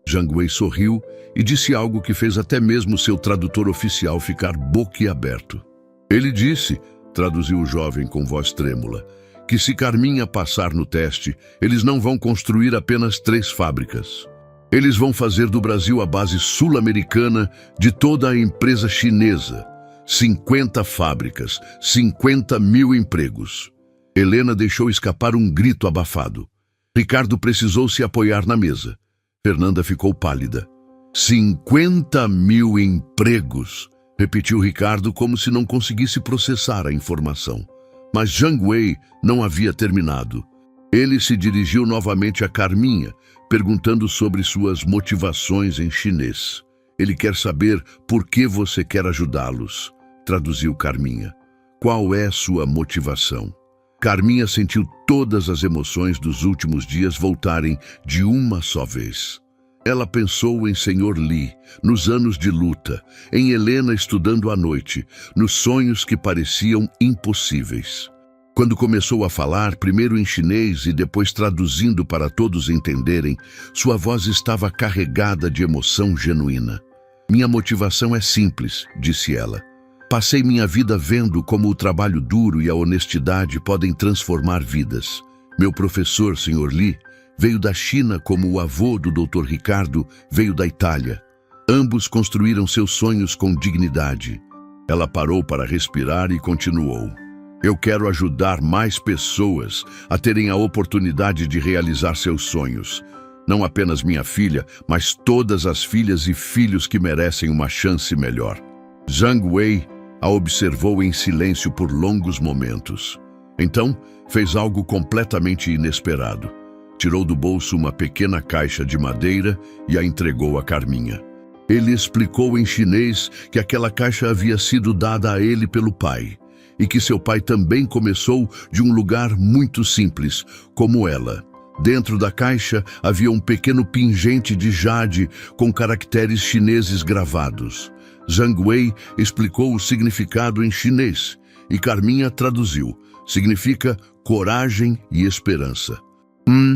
S1: Zhang Wei sorriu e disse algo que fez até mesmo seu tradutor oficial ficar boquiaberto. Ele disse, traduziu o jovem com voz trêmula, que se Carminha passar no teste, eles não vão construir apenas 3 fábricas. Eles vão fazer do Brasil a base sul-americana de toda a empresa chinesa. 50 fábricas, 50 mil empregos. Helena deixou escapar um grito abafado. Ricardo precisou se apoiar na mesa. Fernanda ficou pálida. 50 mil empregos, repetiu Ricardo como se não conseguisse processar a informação. Mas Zhang Wei não havia terminado. Ele se dirigiu novamente a Carminha, perguntando sobre suas motivações em chinês. Ele quer saber por que você quer ajudá-los, traduziu Carminha. Qual é sua motivação? Carminha sentiu todas as emoções dos últimos dias voltarem de uma só vez. Ela pensou em Sr. Li, nos anos de luta, em Helena estudando à noite, nos sonhos que pareciam impossíveis. Quando começou a falar, primeiro em chinês e depois traduzindo para todos entenderem, sua voz estava carregada de emoção genuína. Minha motivação é simples, disse ela. Passei minha vida vendo como o trabalho duro e a honestidade podem transformar vidas. Meu professor, Sr. Li, veio da China como o avô do Dr. Ricardo veio da Itália. Ambos construíram seus sonhos com dignidade. Ela parou para respirar e continuou. Eu quero ajudar mais pessoas a terem a oportunidade de realizar seus sonhos. Não apenas minha filha, mas todas as filhas e filhos que merecem uma chance melhor. Zhang Wei a observou em silêncio por longos momentos. Então, fez algo completamente inesperado. Tirou do bolso uma pequena caixa de madeira e a entregou a Carminha. Ele explicou em chinês que aquela caixa havia sido dada a ele pelo pai, e que seu pai também começou de um lugar muito simples, como ela. Dentro da caixa havia um pequeno pingente de jade com caracteres chineses gravados. Zhang Wei explicou o significado em chinês e Carminha traduziu. Significa coragem e esperança.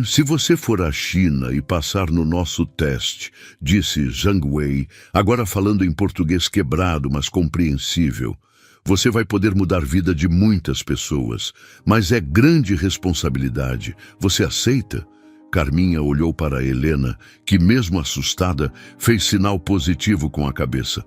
S1: Se você for à China e passar no nosso teste, disse Zhang Wei, agora falando em português quebrado, mas compreensível, você vai poder mudar a vida de muitas pessoas, mas é grande responsabilidade. Você aceita? Carminha olhou para Helena, que mesmo assustada, fez sinal positivo com a cabeça.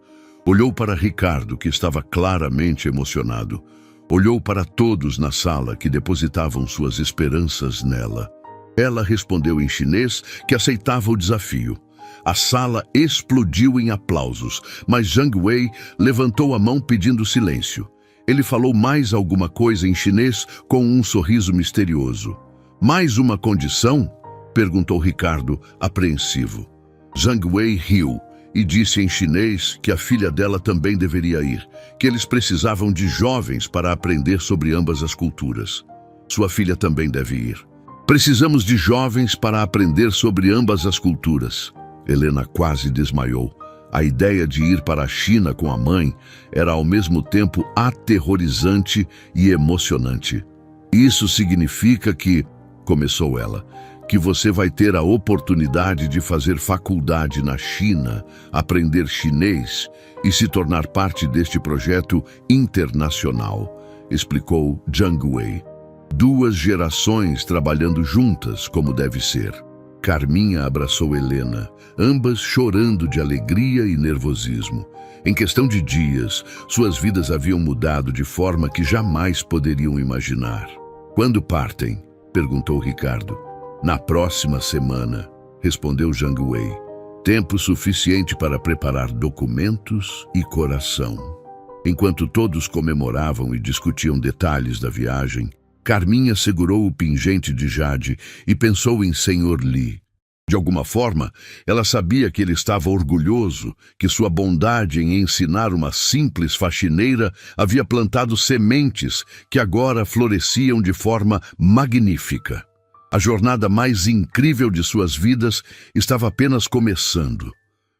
S1: Olhou para Ricardo, que estava claramente emocionado. Olhou para todos na sala que depositavam suas esperanças nela. Ela respondeu em chinês que aceitava o desafio. A sala explodiu em aplausos, mas Zhang Wei levantou a mão pedindo silêncio. Ele falou mais alguma coisa em chinês com um sorriso misterioso. Mais uma condição? Perguntou Ricardo, apreensivo. Zhang Wei riu e disse em chinês que a filha dela também deveria ir, que eles precisavam de jovens para aprender sobre ambas as culturas. Sua filha também deve ir. Precisamos de jovens para aprender sobre ambas as culturas. Helena quase desmaiou. A ideia de ir para a China com a mãe era ao mesmo tempo aterrorizante e emocionante. Isso significa que, começou ela, que você vai ter a oportunidade de fazer faculdade na China, aprender chinês e se tornar parte deste projeto internacional, explicou Zhang Wei. 2 gerações trabalhando juntas, como deve ser. Carminha abraçou Helena, ambas chorando de alegria e nervosismo. Em questão de dias, suas vidas haviam mudado de forma que jamais poderiam imaginar. Quando partem? Perguntou Ricardo. Na próxima semana, respondeu Zhang Wei. Tempo suficiente para preparar documentos e coração. Enquanto todos comemoravam e discutiam detalhes da viagem, Carminha segurou o pingente de jade e pensou em Sr. Li. De alguma forma, ela sabia que ele estava orgulhoso, que sua bondade em ensinar uma simples faxineira havia plantado sementes que agora floresciam de forma magnífica. A jornada mais incrível de suas vidas estava apenas começando.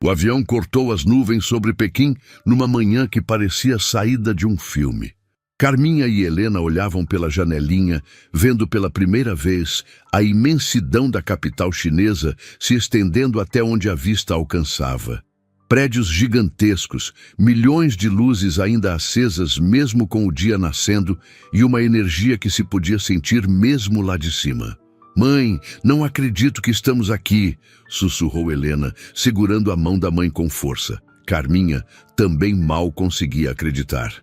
S1: O avião cortou as nuvens sobre Pequim numa manhã que parecia saída de um filme. Carminha e Helena olhavam pela janelinha, vendo pela primeira vez a imensidão da capital chinesa se estendendo até onde a vista alcançava. Prédios gigantescos, milhões de luzes ainda acesas mesmo com o dia nascendo e uma energia que se podia sentir mesmo lá de cima. «Mãe, não acredito que estamos aqui», sussurrou Helena, segurando a mão da mãe com força. Carminha também mal conseguia acreditar.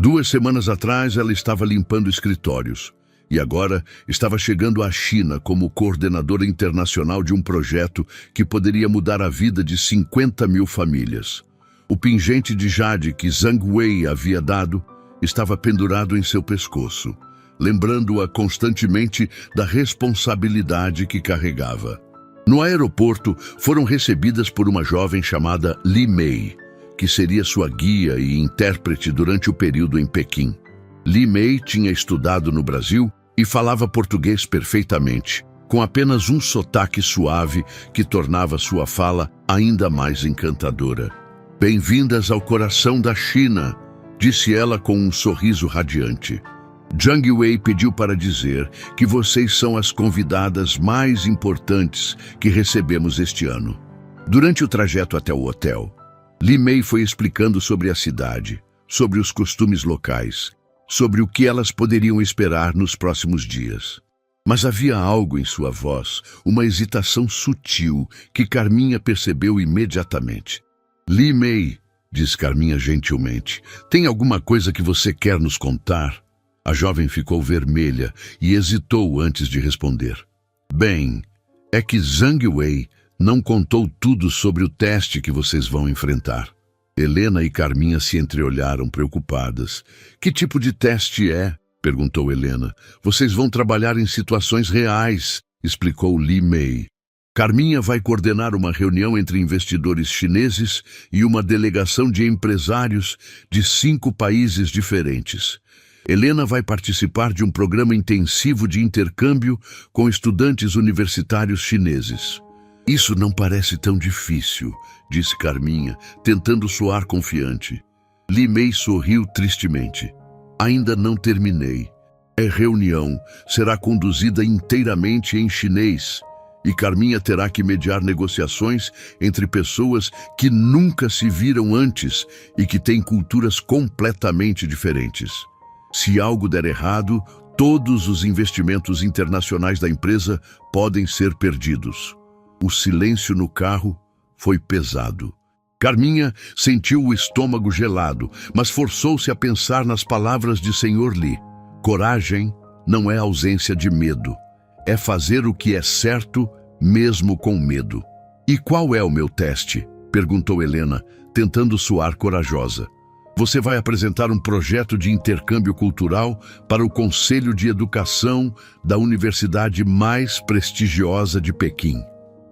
S1: 2 semanas atrás ela estava limpando escritórios e agora estava chegando à China como coordenadora internacional de um projeto que poderia mudar a vida de 50.000 famílias. O pingente de jade que Zhang Wei havia dado estava pendurado em seu pescoço, lembrando-a constantemente da responsabilidade que carregava. No aeroporto, foram recebidas por uma jovem chamada Li Mei, que seria sua guia e intérprete durante o período em Pequim. Li Mei tinha estudado no Brasil e falava português perfeitamente, com apenas um sotaque suave que tornava sua fala ainda mais encantadora. «Bem-vindas ao coração da China», disse ela com um sorriso radiante. Zhang Wei pediu para dizer que vocês são as convidadas mais importantes que recebemos este ano. Durante o trajeto até o hotel, Li Mei foi explicando sobre a cidade, sobre os costumes locais, sobre o que elas poderiam esperar nos próximos dias. Mas havia algo em sua voz, uma hesitação sutil que Carminha percebeu imediatamente. «Li Mei», disse Carminha gentilmente, «tem alguma coisa que você quer nos contar?» A jovem ficou vermelha e hesitou antes de responder. «Bem, é que Zhang Wei não contou tudo sobre o teste que vocês vão enfrentar». Helena e Carminha se entreolharam preocupadas. «Que tipo de teste é?» perguntou Helena. «Vocês vão trabalhar em situações reais», explicou Li Mei. Carminha vai coordenar uma reunião entre investidores chineses e uma delegação de empresários de 5 países diferentes. Helena vai participar de um programa intensivo de intercâmbio com estudantes universitários chineses. «Isso não parece tão difícil», disse Carminha, tentando soar confiante. Li Mei sorriu tristemente. «Ainda não terminei. A reunião será conduzida inteiramente em chinês e Carminha terá que mediar negociações entre pessoas que nunca se viram antes e que têm culturas completamente diferentes. Se algo der errado, todos os investimentos internacionais da empresa podem ser perdidos. O silêncio no carro foi pesado. Carminha sentiu o estômago gelado, mas forçou-se a pensar nas palavras de Sr. Lee. Coragem não é ausência de medo. É fazer o que é certo, mesmo com medo. E qual é o meu teste? Perguntou Helena, tentando soar corajosa. Você vai apresentar um projeto de intercâmbio cultural para o Conselho de Educação da universidade mais prestigiosa de Pequim,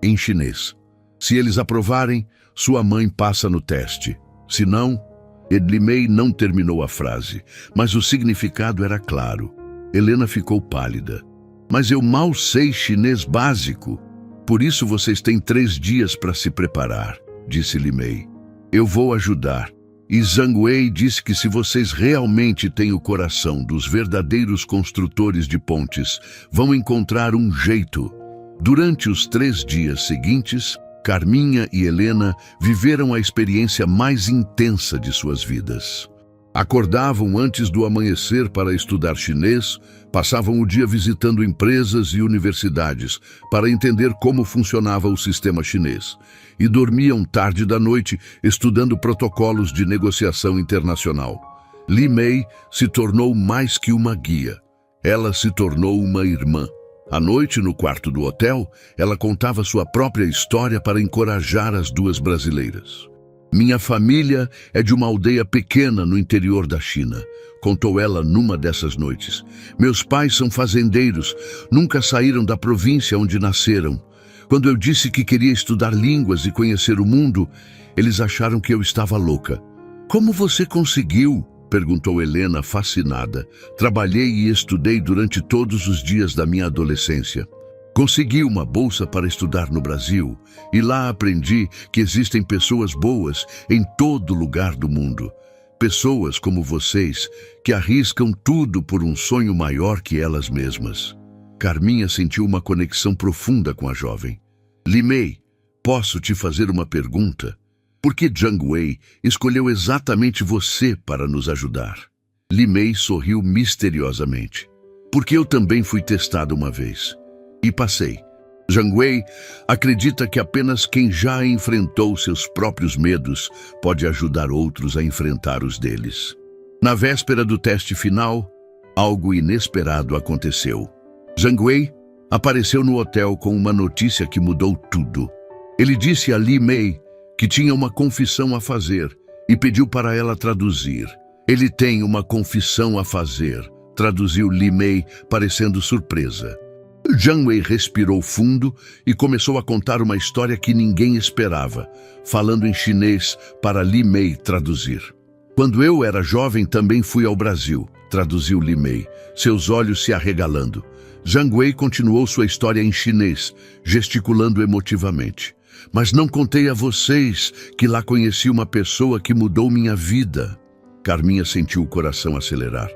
S1: em chinês. Se eles aprovarem, sua mãe passa no teste. Se não, Li Mei não terminou a frase, mas o significado era claro. Helena ficou pálida. Mas eu mal sei chinês básico. Por isso vocês têm 3 dias para se preparar, disse Li Mei. Eu vou ajudar. E Zhang Wei disse que se vocês realmente têm o coração dos verdadeiros construtores de pontes, vão encontrar um jeito. Durante os 3 dias seguintes, Carminha e Helena viveram a experiência mais intensa de suas vidas. Acordavam antes do amanhecer para estudar chinês, passavam o dia visitando empresas e universidades para entender como funcionava o sistema chinês e dormiam tarde da noite estudando protocolos de negociação internacional. Li Mei se tornou mais que uma guia. Ela se tornou uma irmã. À noite, no quarto do hotel, ela contava sua própria história para encorajar as 2 brasileiras. Minha família é de uma aldeia pequena no interior da China, contou ela numa dessas noites. Meus pais são fazendeiros, nunca saíram da província onde nasceram. Quando eu disse que queria estudar línguas e conhecer o mundo, eles acharam que eu estava louca. Como você conseguiu? Perguntou Helena, fascinada. Trabalhei e estudei durante todos os dias da minha adolescência. Consegui uma bolsa para estudar no Brasil e lá aprendi que existem pessoas boas em todo lugar do mundo. Pessoas como vocês que arriscam tudo por um sonho maior que elas mesmas. Carminha sentiu uma conexão profunda com a jovem. Li Mei, posso te fazer uma pergunta? Por que Zhang Wei escolheu exatamente você para nos ajudar? Li Mei sorriu misteriosamente. Porque eu também fui testada uma vez. E passei. Zhang Wei acredita que apenas quem já enfrentou seus próprios medos pode ajudar outros a enfrentar os deles. Na véspera do teste final, algo inesperado aconteceu. Zhang Wei apareceu no hotel com uma notícia que mudou tudo. Ele disse a Li Mei que tinha uma confissão a fazer e pediu para ela traduzir. Ele tem uma confissão a fazer, traduziu Li Mei, parecendo surpresa. Zhang Wei respirou fundo e começou a contar uma história que ninguém esperava, falando em chinês para Li Mei traduzir. Quando eu era jovem também fui ao Brasil, traduziu Li Mei, seus olhos se arregalando. Zhang Wei continuou sua história em chinês, gesticulando emotivamente. Mas não contei a vocês que lá conheci uma pessoa que mudou minha vida. Carminha sentiu o coração acelerar.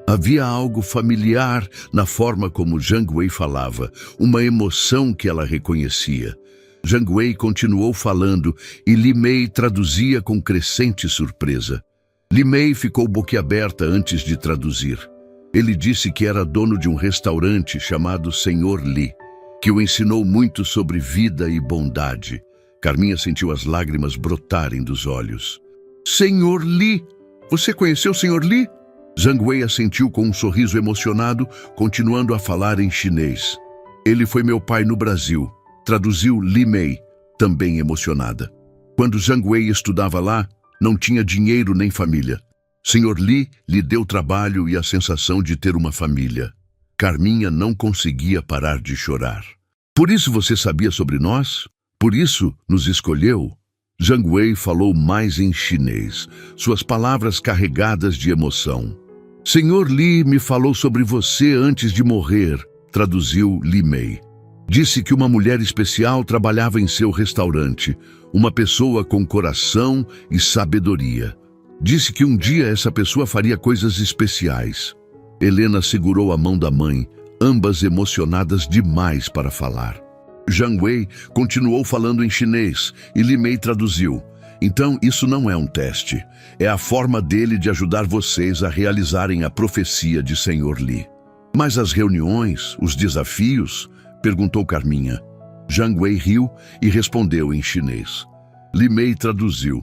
S1: Havia algo familiar na forma como Zhang Wei falava, uma emoção que ela reconhecia. Zhang Wei continuou falando e Li Mei traduzia com crescente surpresa. Li Mei ficou boquiaberta antes de traduzir. Ele disse que era dono de um restaurante chamado Sr. Lee, que o ensinou muito sobre vida e bondade. Carminha sentiu as lágrimas brotarem dos olhos. Sr. Lee? Você conheceu o Sr. Lee? Zhang Wei assentiu com um sorriso emocionado, continuando a falar em chinês. Ele foi meu pai no Brasil, traduziu Li Mei, também emocionada. Quando Zhang Wei estudava lá, não tinha dinheiro nem família. Sr. Lee lhe deu trabalho e a sensação de ter uma família. Carminha não conseguia parar de chorar. Por isso você sabia sobre nós? Por isso nos escolheu? Zhang Wei falou mais em chinês, suas palavras carregadas de emoção. Sr. Lee me falou sobre você antes de morrer, traduziu Li Mei. Disse que uma mulher especial trabalhava em seu restaurante, uma pessoa com coração e sabedoria. Disse que um dia essa pessoa faria coisas especiais. Helena segurou a mão da mãe, ambas emocionadas demais para falar. Zhang Wei continuou falando em chinês e Li Mei traduziu. Então, isso não é um teste. É a forma dele de ajudar vocês a realizarem a profecia de Senhor Li. Mas as reuniões, os desafios? Perguntou Carminha. Zhang Wei riu e respondeu em chinês. Li Mei traduziu.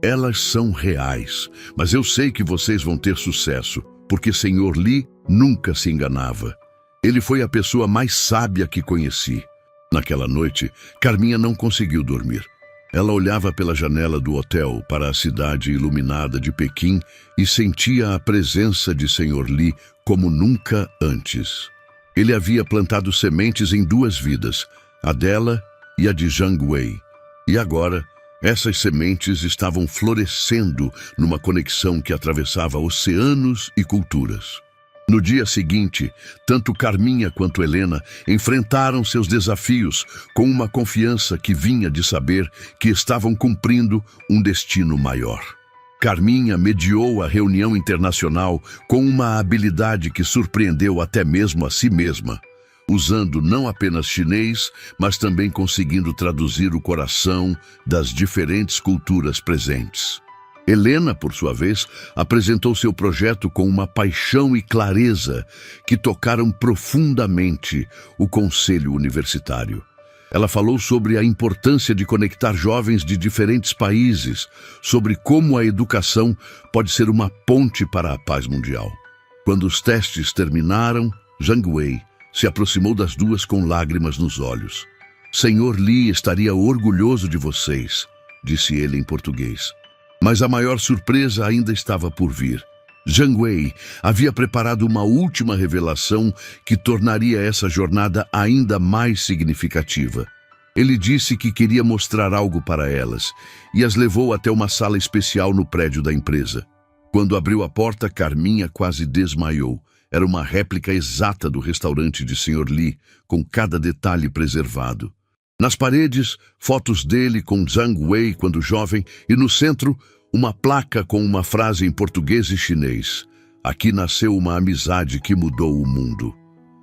S1: Elas são reais, mas eu sei que vocês vão ter sucesso, porque Senhor Li nunca se enganava. Ele foi a pessoa mais sábia que conheci. Naquela noite, Carminha não conseguiu dormir. Ela olhava pela janela do hotel para a cidade iluminada de Pequim e sentia a presença de Senhor Li como nunca antes. Ele havia plantado sementes em 2 vidas, a dela e a de Zhang Wei. E agora, essas sementes estavam florescendo numa conexão que atravessava oceanos e culturas. No dia seguinte, tanto Carminha quanto Helena enfrentaram seus desafios com uma confiança que vinha de saber que estavam cumprindo um destino maior. Carminha mediou a reunião internacional com uma habilidade que surpreendeu até mesmo a si mesma, usando não apenas chinês, mas também conseguindo traduzir o coração das diferentes culturas presentes. Helena, por sua vez, apresentou seu projeto com uma paixão e clareza que tocaram profundamente o conselho universitário. Ela falou sobre a importância de conectar jovens de diferentes países, sobre como a educação pode ser uma ponte para a paz mundial. Quando os testes terminaram, Zhang Wei se aproximou das 2 com lágrimas nos olhos. Senhor Li estaria orgulhoso de vocês, disse ele em português. Mas a maior surpresa ainda estava por vir. Zhang Wei havia preparado uma última revelação que tornaria essa jornada ainda mais significativa. Ele disse que queria mostrar algo para elas e as levou até uma sala especial no prédio da empresa. Quando abriu a porta, Carminha quase desmaiou. Era uma réplica exata do restaurante de Sr. Li, com cada detalhe preservado. Nas paredes, fotos dele com Zhang Wei quando jovem e no centro, uma placa com uma frase em português e chinês. Aqui nasceu uma amizade que mudou o mundo.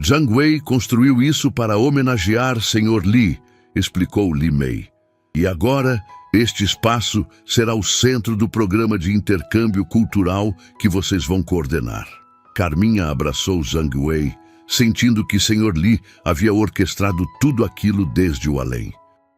S1: Zhang Wei construiu isso para homenagear Sr. Li, explicou Li Mei. E agora, este espaço será o centro do programa de intercâmbio cultural que vocês vão coordenar. Carminha abraçou Zhang Wei, sentindo que Sr. Li havia orquestrado tudo aquilo desde o além.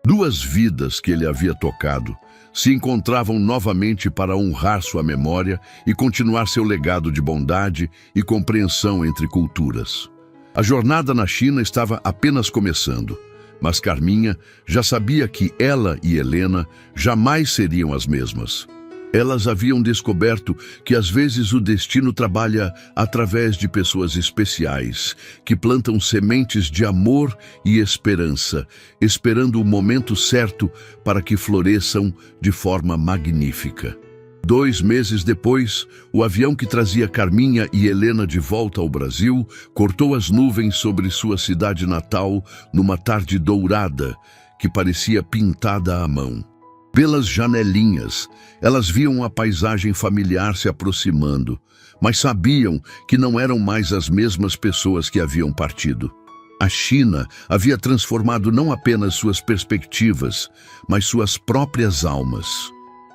S1: 2 vidas que ele havia tocado se encontravam novamente para honrar sua memória e continuar seu legado de bondade e compreensão entre culturas. A jornada na China estava apenas começando, mas Carminha já sabia que ela e Helena jamais seriam as mesmas. Elas haviam descoberto que às vezes o destino trabalha através de pessoas especiais, que plantam sementes de amor e esperança, esperando o momento certo para que floresçam de forma magnífica. 2 meses depois, o avião que trazia Carminha e Helena de volta ao Brasil cortou as nuvens sobre sua cidade natal numa tarde dourada que parecia pintada à mão. Pelas janelinhas, elas viam a paisagem familiar se aproximando, mas sabiam que não eram mais as mesmas pessoas que haviam partido. A China havia transformado não apenas suas perspectivas, mas suas próprias almas.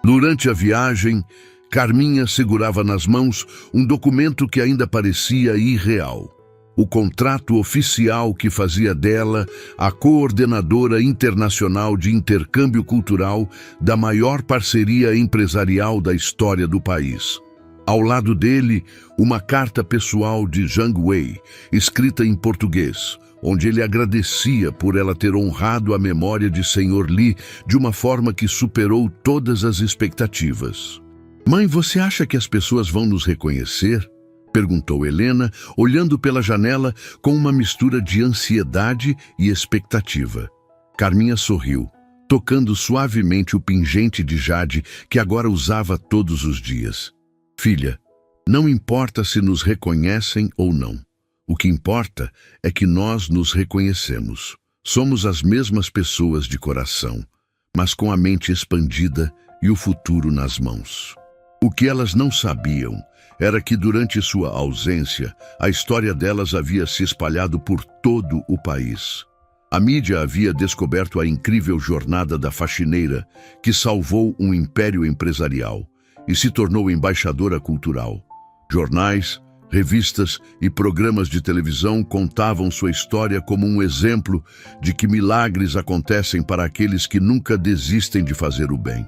S1: Durante a viagem, Carminha segurava nas mãos um documento que ainda parecia irreal. O contrato oficial que fazia dela a coordenadora internacional de intercâmbio cultural da maior parceria empresarial da história do país. Ao lado dele, uma carta pessoal de Zhang Wei, escrita em português, onde ele agradecia por ela ter honrado a memória de Sr. Li de uma forma que superou todas as expectativas. Mãe, você acha que as pessoas vão nos reconhecer? Perguntou Helena, olhando pela janela com uma mistura de ansiedade e expectativa. Carminha sorriu, tocando suavemente o pingente de jade que agora usava todos os dias. Filha, não importa se nos reconhecem ou não. O que importa é que nós nos reconhecemos. Somos as mesmas pessoas de coração, mas com a mente expandida e o futuro nas mãos. O que elas não sabiam era que durante sua ausência, a história delas havia se espalhado por todo o país. A mídia havia descoberto a incrível jornada da faxineira que salvou um império empresarial e se tornou embaixadora cultural. Jornais, revistas e programas de televisão contavam sua história como um exemplo de que milagres acontecem para aqueles que nunca desistem de fazer o bem.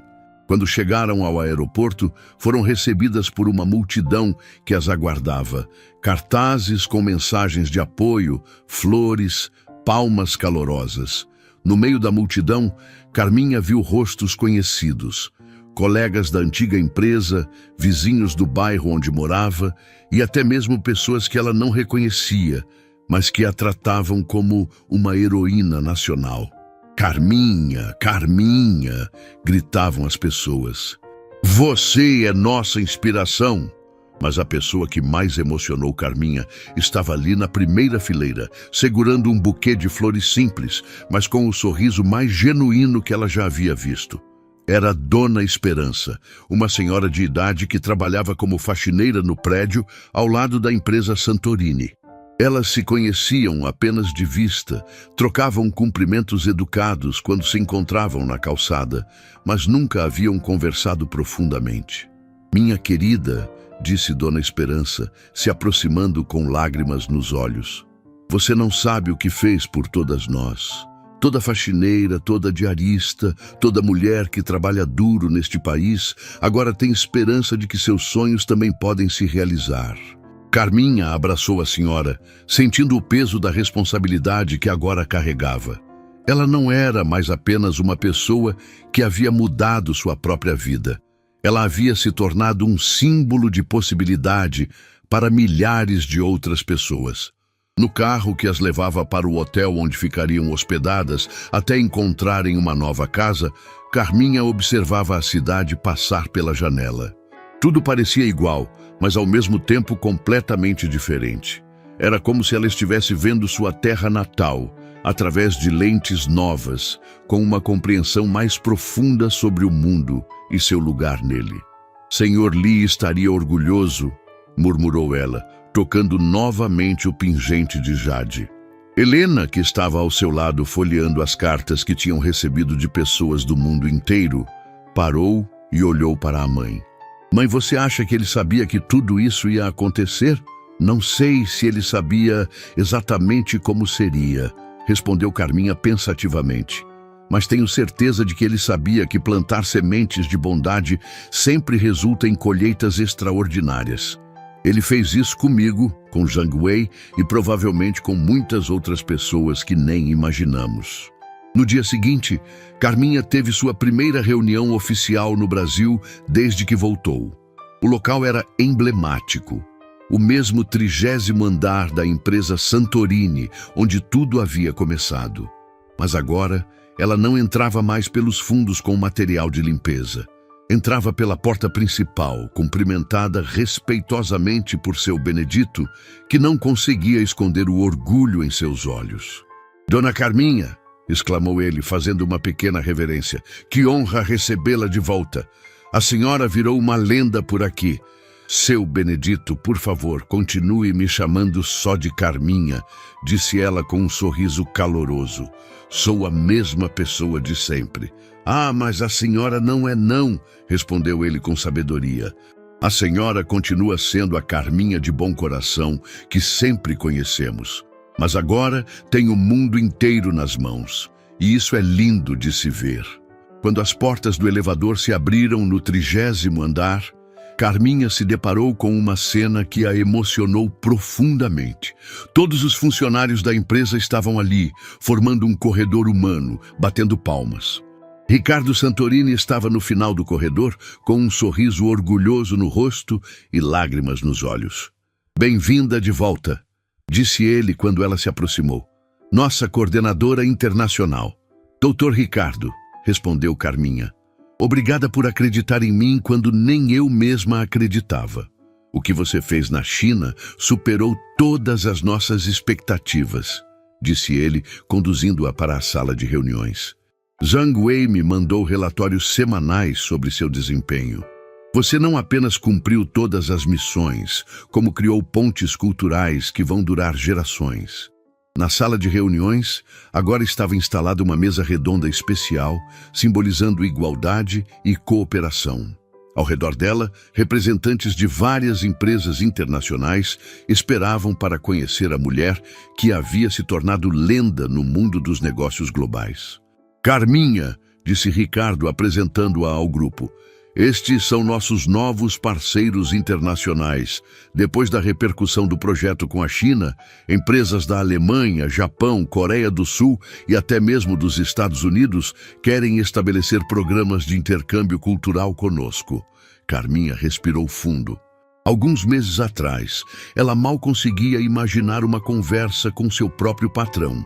S1: Quando chegaram ao aeroporto, foram recebidas por uma multidão que as aguardava. Cartazes com mensagens de apoio, flores, palmas calorosas. No meio da multidão, Carminha viu rostos conhecidos. Colegas da antiga empresa, vizinhos do bairro onde morava e até mesmo pessoas que ela não reconhecia, mas que a tratavam como uma heroína nacional. Carminha, Carminha, gritavam as pessoas. Você é nossa inspiração. Mas a pessoa que mais emocionou Carminha estava ali na primeira fileira, segurando um buquê de flores simples, mas com o sorriso mais genuíno que ela já havia visto. Era Dona Esperança, uma senhora de idade que trabalhava como faxineira no prédio ao lado da empresa Santorini. Elas se conheciam apenas de vista, trocavam cumprimentos educados quando se encontravam na calçada, mas nunca haviam conversado profundamente. Minha querida, disse Dona Esperança, se aproximando com lágrimas nos olhos. Você não sabe o que fez por todas nós. Toda faxineira, toda diarista, toda mulher que trabalha duro neste país, agora tem esperança de que seus sonhos também podem se realizar. Carminha abraçou a senhora, sentindo o peso da responsabilidade que agora carregava. Ela não era mais apenas uma pessoa que havia mudado sua própria vida. Ela havia se tornado um símbolo de possibilidade para milhares de outras pessoas. No carro que as levava para o hotel onde ficariam hospedadas até encontrarem uma nova casa, Carminha observava a cidade passar pela janela. Tudo parecia igual, mas ao mesmo tempo completamente diferente. Era como se ela estivesse vendo sua terra natal, através de lentes novas, com uma compreensão mais profunda sobre o mundo e seu lugar nele. Senhor Lee estaria orgulhoso, murmurou ela, tocando novamente o pingente de jade. Helena, que estava ao seu lado folheando as cartas que tinham recebido de pessoas do mundo inteiro, parou e olhou para a mãe. Mãe, você acha que ele sabia que tudo isso ia acontecer? Não sei se ele sabia exatamente como seria, respondeu Carminha pensativamente. Mas tenho certeza de que ele sabia que plantar sementes de bondade sempre resulta em colheitas extraordinárias. Ele fez isso comigo, com Zhang Wei e provavelmente com muitas outras pessoas que nem imaginamos. No dia seguinte, Carminha teve sua primeira reunião oficial no Brasil desde que voltou. O local era emblemático. O mesmo 30º andar da empresa Santorini, onde tudo havia começado. Mas agora, ela não entrava mais pelos fundos com material de limpeza. Entrava pela porta principal, cumprimentada respeitosamente por seu Benedito, que não conseguia esconder o orgulho em seus olhos. Dona Carminha, exclamou ele, fazendo uma pequena reverência, que honra recebê-la de volta. A senhora virou uma lenda por aqui. Seu Benedito, por favor, continue me chamando só de Carminha, disse ela com um sorriso caloroso. Sou a mesma pessoa de sempre. Ah, mas a senhora não é não, respondeu ele com sabedoria. A senhora continua sendo a Carminha de bom coração que sempre conhecemos. Mas agora tem o mundo inteiro nas mãos. E isso é lindo de se ver. Quando as portas do elevador se abriram no 30º andar, Carminha se deparou com uma cena que a emocionou profundamente. Todos os funcionários da empresa estavam ali, formando um corredor humano, batendo palmas. Ricardo Santorini estava no final do corredor, com um sorriso orgulhoso no rosto e lágrimas nos olhos. Bem-vinda de volta, disse ele quando ela se aproximou. Nossa coordenadora internacional. Doutor Ricardo, respondeu Carminha. Obrigada por acreditar em mim quando nem eu mesma acreditava. O que você fez na China superou todas as nossas expectativas, disse ele, conduzindo-a para a sala de reuniões. Zhang Wei me mandou relatórios semanais sobre seu desempenho. Você não apenas cumpriu todas as missões, como criou pontes culturais que vão durar gerações. Na sala de reuniões, agora estava instalada uma mesa redonda especial, simbolizando igualdade e cooperação. Ao redor dela, representantes de várias empresas internacionais esperavam para conhecer a mulher que havia se tornado lenda no mundo dos negócios globais. Carminha, disse Ricardo apresentando-a ao grupo. Estes são nossos novos parceiros internacionais. Depois da repercussão do projeto com a China, empresas da Alemanha, Japão, Coreia do Sul e até mesmo dos Estados Unidos querem estabelecer programas de intercâmbio cultural conosco. Carminha respirou fundo. Alguns meses atrás, ela mal conseguia imaginar uma conversa com seu próprio patrão.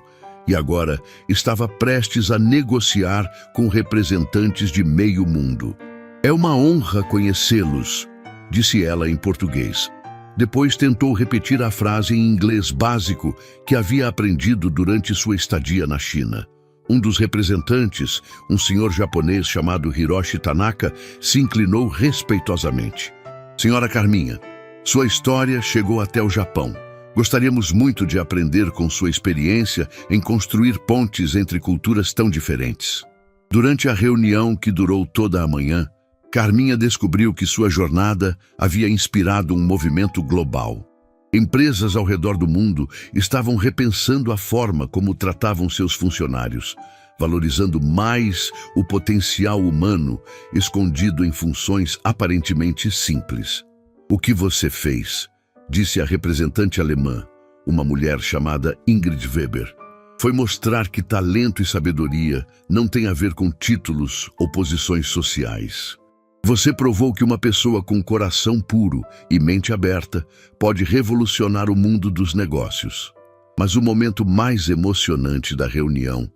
S1: E agora estava prestes a negociar com representantes de meio mundo. É uma honra conhecê-los, disse ela em português. Depois tentou repetir a frase em inglês básico que havia aprendido durante sua estadia na China. Um dos representantes, um senhor japonês chamado Hiroshi Tanaka, se inclinou respeitosamente. Senhora Carminha, sua história chegou até o Japão. Gostaríamos muito de aprender com sua experiência em construir pontes entre culturas tão diferentes. Durante a reunião que durou toda a manhã, Carminha descobriu que sua jornada havia inspirado um movimento global. Empresas ao redor do mundo estavam repensando a forma como tratavam seus funcionários, valorizando mais o potencial humano escondido em funções aparentemente simples. O que você fez? Disse a representante alemã, uma mulher chamada Ingrid Weber. Foi mostrar que talento e sabedoria não têm a ver com títulos ou posições sociais. Você provou que uma pessoa com coração puro e mente aberta pode revolucionar o mundo dos negócios. Mas o momento mais emocionante da reunião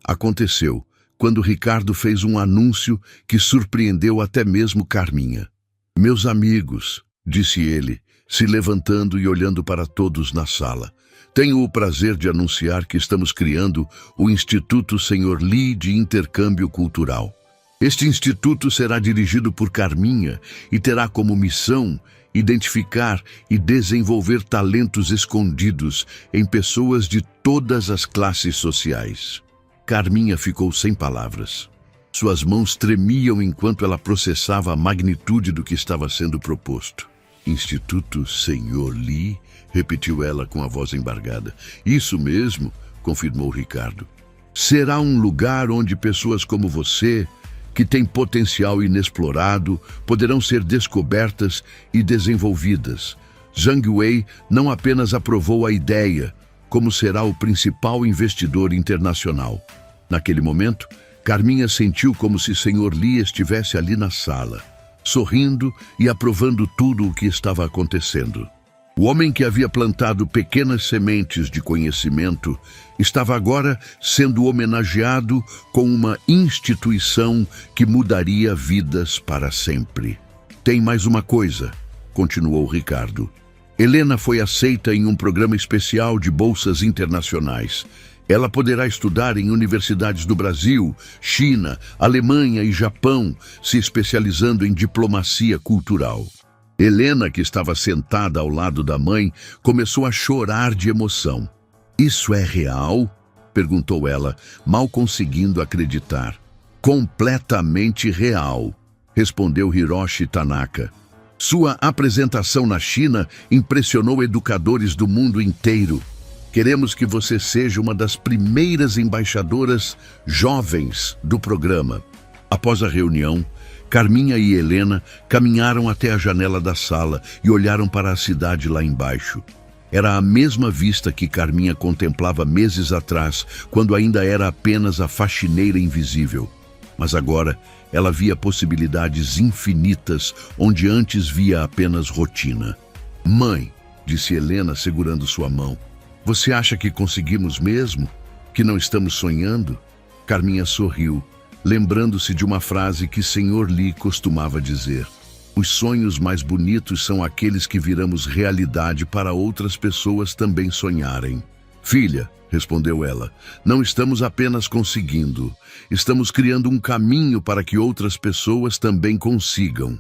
S1: aconteceu quando Ricardo fez um anúncio que surpreendeu até mesmo Carminha. Meus amigos, disse ele, se levantando e olhando para todos na sala. Tenho o prazer de anunciar que estamos criando o Instituto Sr. Lee de Intercâmbio Cultural. Este instituto será dirigido por Carminha e terá como missão identificar e desenvolver talentos escondidos em pessoas de todas as classes sociais. Carminha ficou sem palavras. Suas mãos tremiam enquanto ela processava a magnitude do que estava sendo proposto. Instituto Sr. Lee, repetiu ela com a voz embargada. Isso mesmo, confirmou Ricardo. Será um lugar onde pessoas como você, que têm potencial inexplorado, poderão ser descobertas e desenvolvidas. Zhang Wei não apenas aprovou a ideia, como será o principal investidor internacional. Naquele momento, Carminha sentiu como se Sr. Lee estivesse ali na sala, sorrindo e aprovando tudo o que estava acontecendo. O homem que havia plantado pequenas sementes de conhecimento estava agora sendo homenageado com uma instituição que mudaria vidas para sempre. Tem mais uma coisa, continuou Ricardo. Helena foi aceita em um programa especial de bolsas internacionais. Ela poderá estudar em universidades do Brasil, China, Alemanha e Japão, se especializando em diplomacia cultural. Helena, que estava sentada ao lado da mãe, começou a chorar de emoção. Isso é real? Perguntou ela, mal conseguindo acreditar. Completamente real, respondeu Hiroshi Tanaka. Sua apresentação na China impressionou educadores do mundo inteiro. Queremos que você seja uma das primeiras embaixadoras jovens do programa. Após a reunião, Carminha e Helena caminharam até a janela da sala e olharam para a cidade lá embaixo. Era a mesma vista que Carminha contemplava meses atrás, quando ainda era apenas a faxineira invisível. Mas agora ela via possibilidades infinitas, onde antes via apenas rotina. Mãe, disse Helena segurando sua mão, você acha que conseguimos mesmo? Que não estamos sonhando? Carminha sorriu, lembrando-se de uma frase que Sr. Lee costumava dizer. Os sonhos mais bonitos são aqueles que viramos realidade para outras pessoas também sonharem. Filha, respondeu ela, não estamos apenas conseguindo, estamos criando um caminho para que outras pessoas também consigam.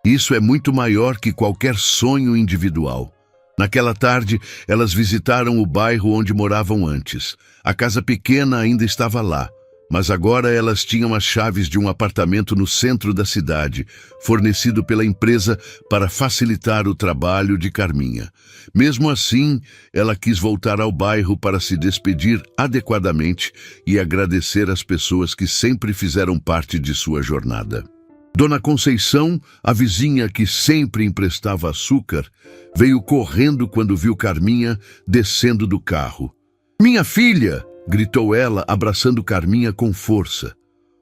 S1: Isso é muito maior que qualquer sonho individual. Naquela tarde, elas visitaram o bairro onde moravam antes. A casa pequena ainda estava lá, mas agora elas tinham as chaves de um apartamento no centro da cidade, fornecido pela empresa para facilitar o trabalho de Carminha. Mesmo assim, ela quis voltar ao bairro para se despedir adequadamente e agradecer às pessoas que sempre fizeram parte de sua jornada. Dona Conceição, a vizinha que sempre emprestava açúcar, veio correndo quando viu Carminha descendo do carro. "Minha filha!" gritou ela, abraçando Carminha com força.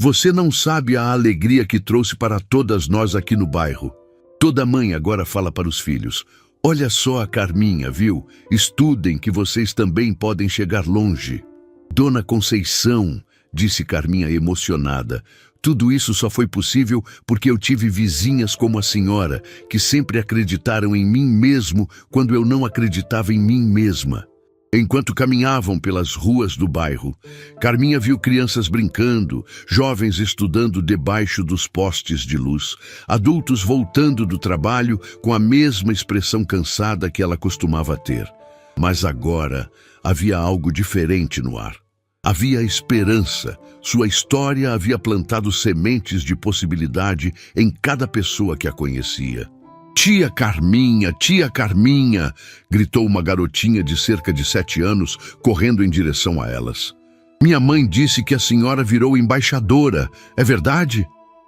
S1: "Você não sabe a alegria que trouxe para todas nós aqui no bairro." Toda mãe agora fala para os filhos: "Olha só a Carminha, viu? Estudem que vocês também podem chegar longe." "Dona Conceição", disse Carminha emocionada, "tudo isso só foi possível porque eu tive vizinhas como a senhora, que sempre acreditaram em mim mesmo quando eu não acreditava em mim mesma." Enquanto caminhavam pelas ruas do bairro, Carminha viu crianças brincando, jovens estudando debaixo dos postes de luz, adultos voltando do trabalho com a mesma expressão cansada que ela costumava ter. Mas agora havia algo diferente no ar. Havia esperança. Sua história havia plantado sementes de possibilidade em cada pessoa que a conhecia. "Tia Carminha, tia Carminha!" gritou uma garotinha de cerca de 7 anos, correndo em direção a elas. "Minha mãe disse que a senhora virou embaixadora. É verdade?"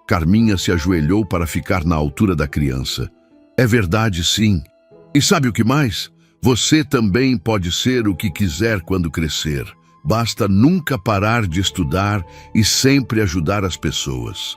S1: Carminha se ajoelhou para ficar na altura da criança. "É verdade, sim. E sabe o que mais? Você também pode ser o que quiser quando crescer. Basta nunca parar de estudar e sempre ajudar as pessoas."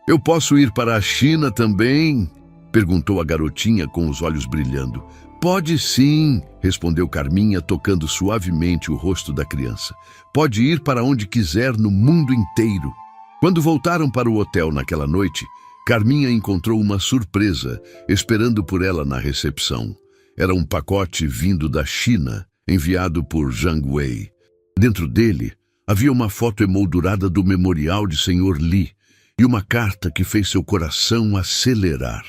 S1: "Eu posso ir para a China também?" perguntou a garotinha com os olhos brilhando. "Pode sim", respondeu Carminha, tocando suavemente o rosto da criança. "Pode ir para onde quiser no mundo inteiro." Quando voltaram para o hotel naquela noite, Carminha encontrou uma surpresa esperando por ela na recepção. Era um pacote vindo da China, enviado por Zhang Wei. Dentro dele, havia uma foto emoldurada do memorial de Sr. Li e uma carta que fez seu coração acelerar.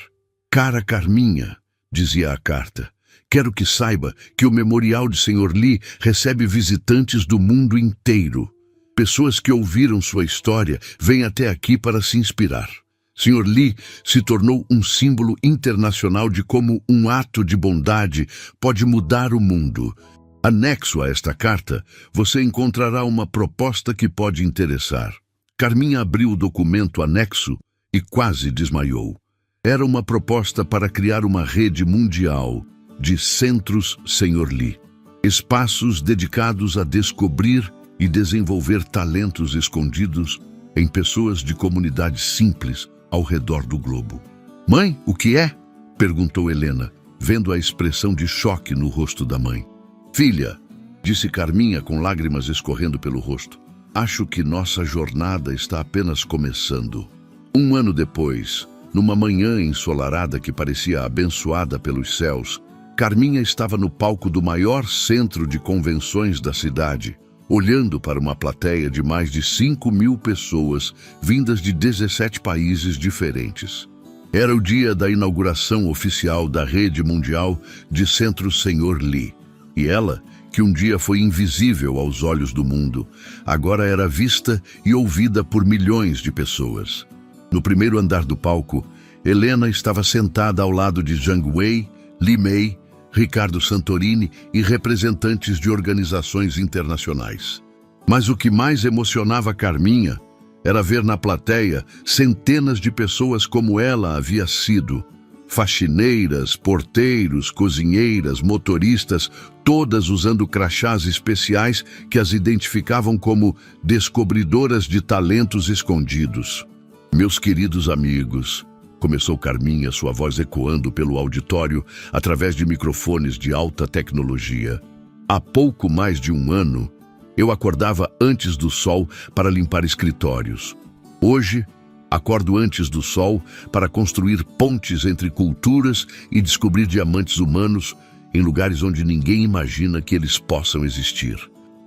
S1: "Cara Carminha", dizia a carta, "quero que saiba que o memorial de Sr. Li recebe visitantes do mundo inteiro. Pessoas que ouviram sua história vêm até aqui para se inspirar. Sr. Li se tornou um símbolo internacional de como um ato de bondade pode mudar o mundo. Anexo a esta carta, você encontrará uma proposta que pode interessar." Carminha abriu o documento anexo e quase desmaiou. Era uma proposta para criar uma rede mundial de centros Sr. Li, espaços dedicados a descobrir e desenvolver talentos escondidos em pessoas de comunidades simples ao redor do globo. "Mãe, o que é?" perguntou Helena, vendo a expressão de choque no rosto da mãe. "Filha", disse Carminha com lágrimas escorrendo pelo rosto, "acho que nossa jornada está apenas começando." 1 ano depois, numa manhã ensolarada que parecia abençoada pelos céus, Carminha estava no palco do maior centro de convenções da cidade, olhando para uma plateia de mais de 5.000 pessoas vindas de 17 países diferentes. Era o dia da inauguração oficial da Rede Mundial de Centros Sr. Li. E ela, que um dia foi invisível aos olhos do mundo, agora era vista e ouvida por milhões de pessoas. No primeiro andar do palco, Helena estava sentada ao lado de Zhang Wei, Li Mei, Ricardo Santorini e representantes de organizações internacionais. Mas o que mais emocionava Carminha era ver na plateia centenas de pessoas como ela havia sido. Faxineiras, porteiros, cozinheiras, motoristas, todas usando crachás especiais que as identificavam como descobridoras de talentos escondidos. "Meus queridos amigos", começou Carminha, sua voz ecoando pelo auditório através de microfones de alta tecnologia. "Há pouco mais de 1 ano, eu acordava antes do sol para limpar escritórios. Hoje, acordo antes do sol para construir pontes entre culturas e descobrir diamantes humanos em lugares onde ninguém imagina que eles possam existir."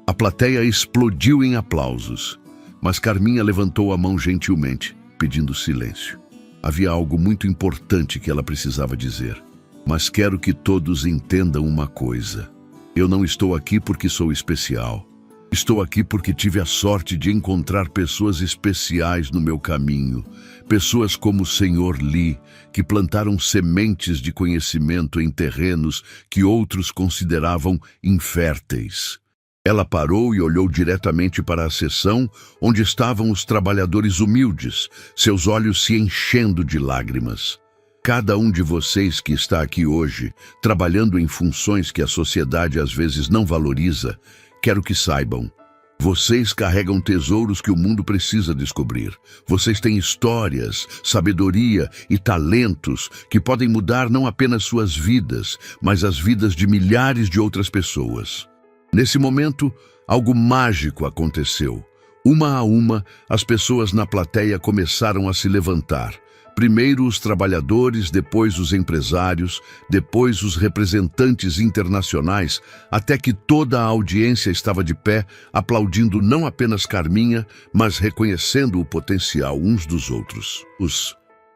S1: A plateia explodiu em aplausos, mas Carminha levantou a mão gentilmente, pedindo silêncio. Havia algo muito importante que ela precisava dizer. Mas quero que todos entendam uma coisa. Eu não estou aqui porque sou especial. Estou aqui porque tive a sorte de encontrar pessoas especiais no meu caminho. Pessoas como o Sr. Lee, que plantaram sementes de conhecimento em terrenos que outros consideravam inférteis. Ela parou e olhou diretamente para a seção onde estavam os trabalhadores humildes, seus olhos se enchendo de lágrimas. Cada um de vocês que está aqui hoje, trabalhando em funções que a sociedade às vezes não valoriza, quero que saibam. Vocês carregam tesouros que o mundo precisa descobrir. Vocês têm histórias, sabedoria e talentos que podem mudar não apenas suas vidas, mas as vidas de milhares de outras pessoas. Nesse momento, algo mágico aconteceu. Uma a uma, as pessoas na plateia começaram a se levantar. Primeiro os trabalhadores, depois os empresários, depois os representantes internacionais, até que toda a audiência estava de pé, aplaudindo não apenas Carminha, mas reconhecendo o potencial uns dos outros.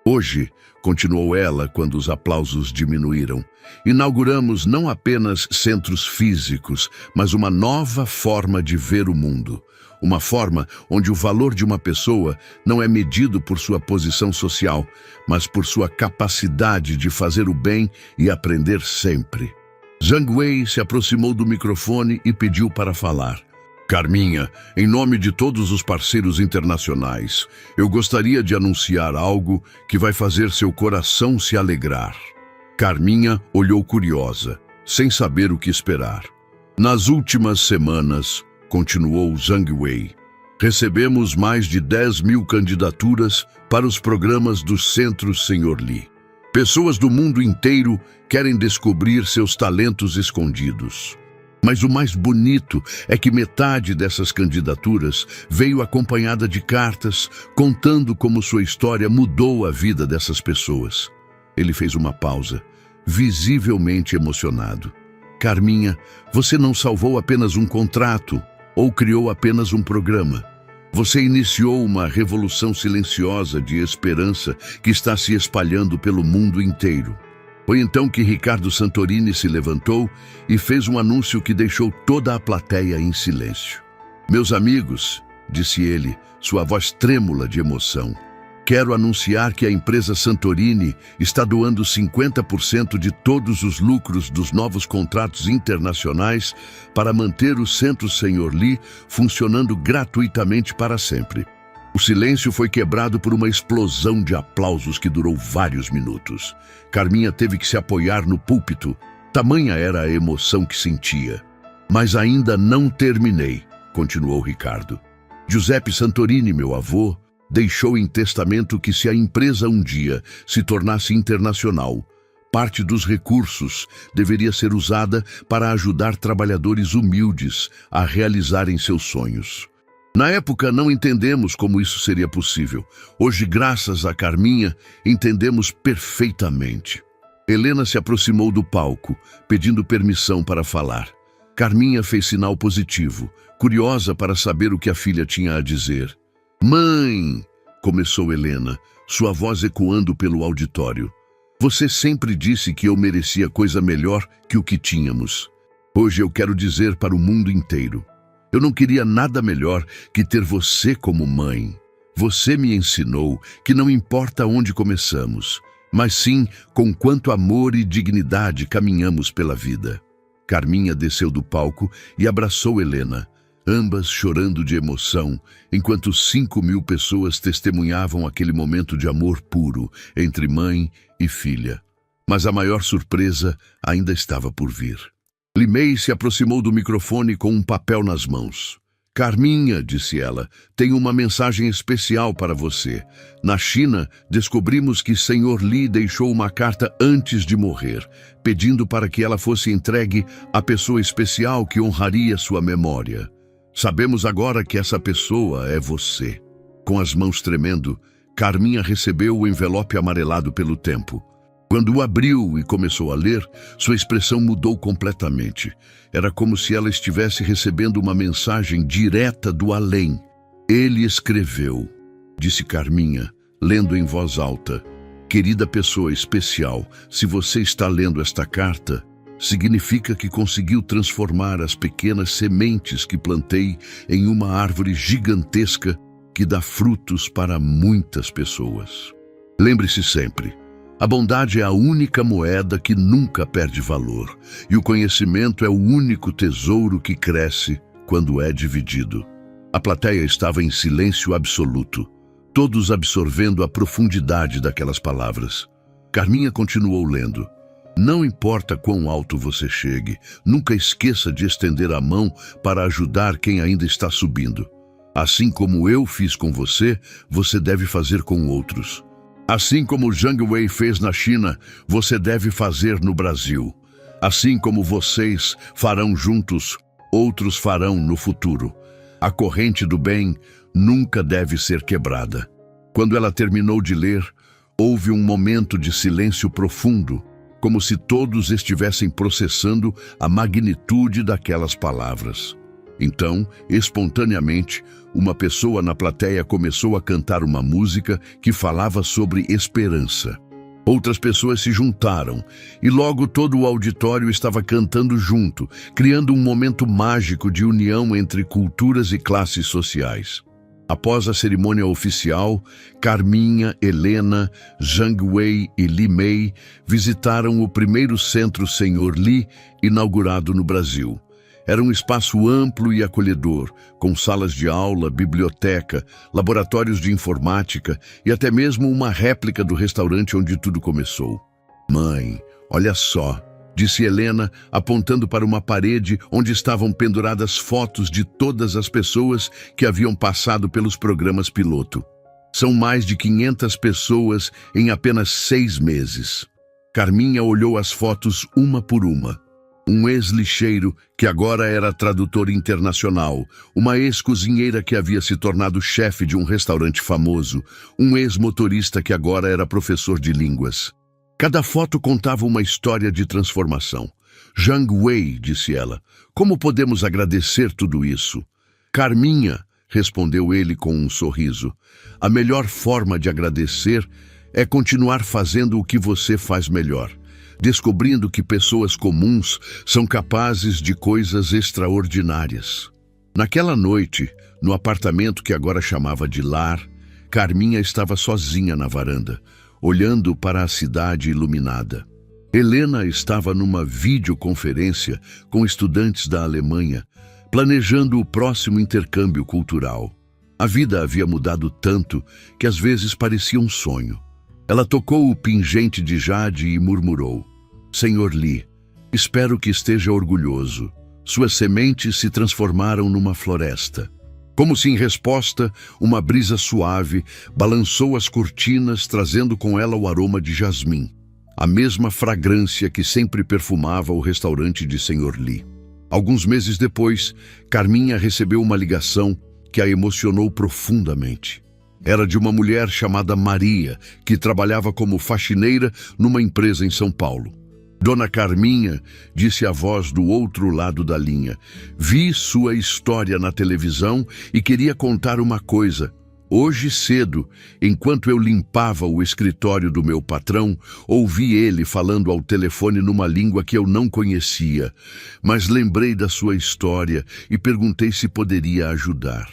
S1: Hoje, continuou ela quando os aplausos diminuíram, inauguramos não apenas centros físicos, mas uma nova forma de ver o mundo. Uma forma onde o valor de uma pessoa não é medido por sua posição social, mas por sua capacidade de fazer o bem e aprender sempre. Zhang Wei se aproximou do microfone e pediu para falar. Carminha, em nome de todos os parceiros internacionais, eu gostaria de anunciar algo que vai fazer seu coração se alegrar. Carminha olhou curiosa, sem saber o que esperar. Nas últimas semanas, continuou Zhang Wei, recebemos mais de 10.000 candidaturas para os programas do Centro Sr. Lee. Pessoas do mundo inteiro querem descobrir seus talentos escondidos. Mas o mais bonito é que metade dessas candidaturas veio acompanhada de cartas contando como sua história mudou a vida dessas pessoas. Ele fez uma pausa, visivelmente emocionado. Carminha, você não salvou apenas um contrato ou criou apenas um programa. Você iniciou uma revolução silenciosa de esperança que está se espalhando pelo mundo inteiro. Foi então que Ricardo Santorini se levantou e fez um anúncio que deixou toda a plateia em silêncio. Meus amigos, disse ele, sua voz trêmula de emoção, quero anunciar que a empresa Santorini está doando 50% de todos os lucros dos novos contratos internacionais para manter o Centro Sr. Lee funcionando gratuitamente para sempre. O silêncio foi quebrado por uma explosão de aplausos que durou vários minutos. Carminha teve que se apoiar no púlpito, tamanha era a emoção que sentia. Mas ainda não terminei, continuou Ricardo. Giuseppe Santorini, meu avô, deixou em testamento que se a empresa um dia se tornasse internacional, parte dos recursos deveria ser usada para ajudar trabalhadores humildes a realizarem seus sonhos. Na época, não entendemos como isso seria possível. Hoje, graças a Carminha, entendemos perfeitamente. Helena se aproximou do palco, pedindo permissão para falar. Carminha fez sinal positivo, curiosa para saber o que a filha tinha a dizer. Mãe, começou Helena, sua voz ecoando pelo auditório. Você sempre disse que eu merecia coisa melhor que o que tínhamos. Hoje eu quero dizer para o mundo inteiro. Eu não queria nada melhor que ter você como mãe. Você me ensinou que não importa onde começamos, mas sim com quanto amor e dignidade caminhamos pela vida. Carminha desceu do palco e abraçou Helena, ambas chorando de emoção, enquanto 5.000 pessoas testemunhavam aquele momento de amor puro entre mãe e filha. Mas a maior surpresa ainda estava por vir. Limei se aproximou do microfone com um papel nas mãos. Carminha, disse ela, tenho uma mensagem especial para você. Na China, descobrimos que Sr. Lee deixou uma carta antes de morrer, pedindo para que ela fosse entregue à pessoa especial que honraria sua memória. Sabemos agora que essa pessoa é você. Com as mãos tremendo, Carminha recebeu o envelope amarelado pelo tempo. Quando o abriu e começou a ler, sua expressão mudou completamente. Era como se ela estivesse recebendo uma mensagem direta do além. Ele escreveu, disse Carminha, lendo em voz alta, Querida pessoa especial, se você está lendo esta carta, significa que conseguiu transformar as pequenas sementes que plantei em uma árvore gigantesca que dá frutos para muitas pessoas. Lembre-se sempre, a bondade é a única moeda que nunca perde valor, e o conhecimento é o único tesouro que cresce quando é dividido. A plateia estava em silêncio absoluto, todos absorvendo a profundidade daquelas palavras. Carminha continuou lendo. Não importa quão alto você chegue, nunca esqueça de estender a mão para ajudar quem ainda está subindo. Assim como eu fiz com você, você deve fazer com outros. Assim como Zhang Wei fez na China, você deve fazer no Brasil. Assim como vocês farão juntos, outros farão no futuro. A corrente do bem nunca deve ser quebrada. Quando ela terminou de ler, houve um momento de silêncio profundo, como se todos estivessem processando a magnitude daquelas palavras. Então, espontaneamente, uma pessoa na plateia começou a cantar uma música que falava sobre esperança. Outras pessoas se juntaram, e logo todo o auditório estava cantando junto, criando um momento mágico de união entre culturas e classes sociais. Após a cerimônia oficial, Carminha, Helena, Zhang Wei e Li Mei visitaram o primeiro centro Senhor Li, inaugurado no Brasil. Era um espaço amplo e acolhedor, com salas de aula, biblioteca, laboratórios de informática e até mesmo uma réplica do restaurante onde tudo começou. "Mãe, olha só", disse Helena, apontando para uma parede onde estavam penduradas fotos de todas as pessoas que haviam passado pelos programas piloto. "São mais de 500 pessoas em apenas 6 meses. Carminha olhou as fotos uma por uma. Um ex-lixeiro que agora era tradutor internacional, uma ex-cozinheira que havia se tornado chefe de um restaurante famoso, um ex-motorista que agora era professor de línguas. Cada foto contava uma história de transformação. "Zhang Wei", disse ela, "como podemos agradecer tudo isso?" "Carminha", respondeu ele com um sorriso, "a melhor forma de agradecer é continuar fazendo o que você faz melhor, descobrindo que pessoas comuns são capazes de coisas extraordinárias." Naquela noite, no apartamento que agora chamava de lar, Carminha estava sozinha na varanda, olhando para a cidade iluminada. Helena estava numa videoconferência com estudantes da Alemanha, planejando o próximo intercâmbio cultural. A vida havia mudado tanto que às vezes parecia um sonho. Ela tocou o pingente de jade e murmurou: "Senhor Li, espero que esteja orgulhoso. Suas sementes se transformaram numa floresta." Como se em resposta, uma brisa suave balançou as cortinas, trazendo com ela o aroma de jasmim, a mesma fragrância que sempre perfumava o restaurante de Senhor Li. Alguns meses depois, Carminha recebeu uma ligação que a emocionou profundamente. Era de uma mulher chamada Maria, que trabalhava como faxineira numa empresa em São Paulo. "Dona Carminha", disse a voz do outro lado da linha, "vi sua história na televisão e queria contar uma coisa. Hoje cedo, enquanto eu limpava o escritório do meu patrão, ouvi ele falando ao telefone numa língua que eu não conhecia, mas lembrei da sua história e perguntei se poderia ajudar.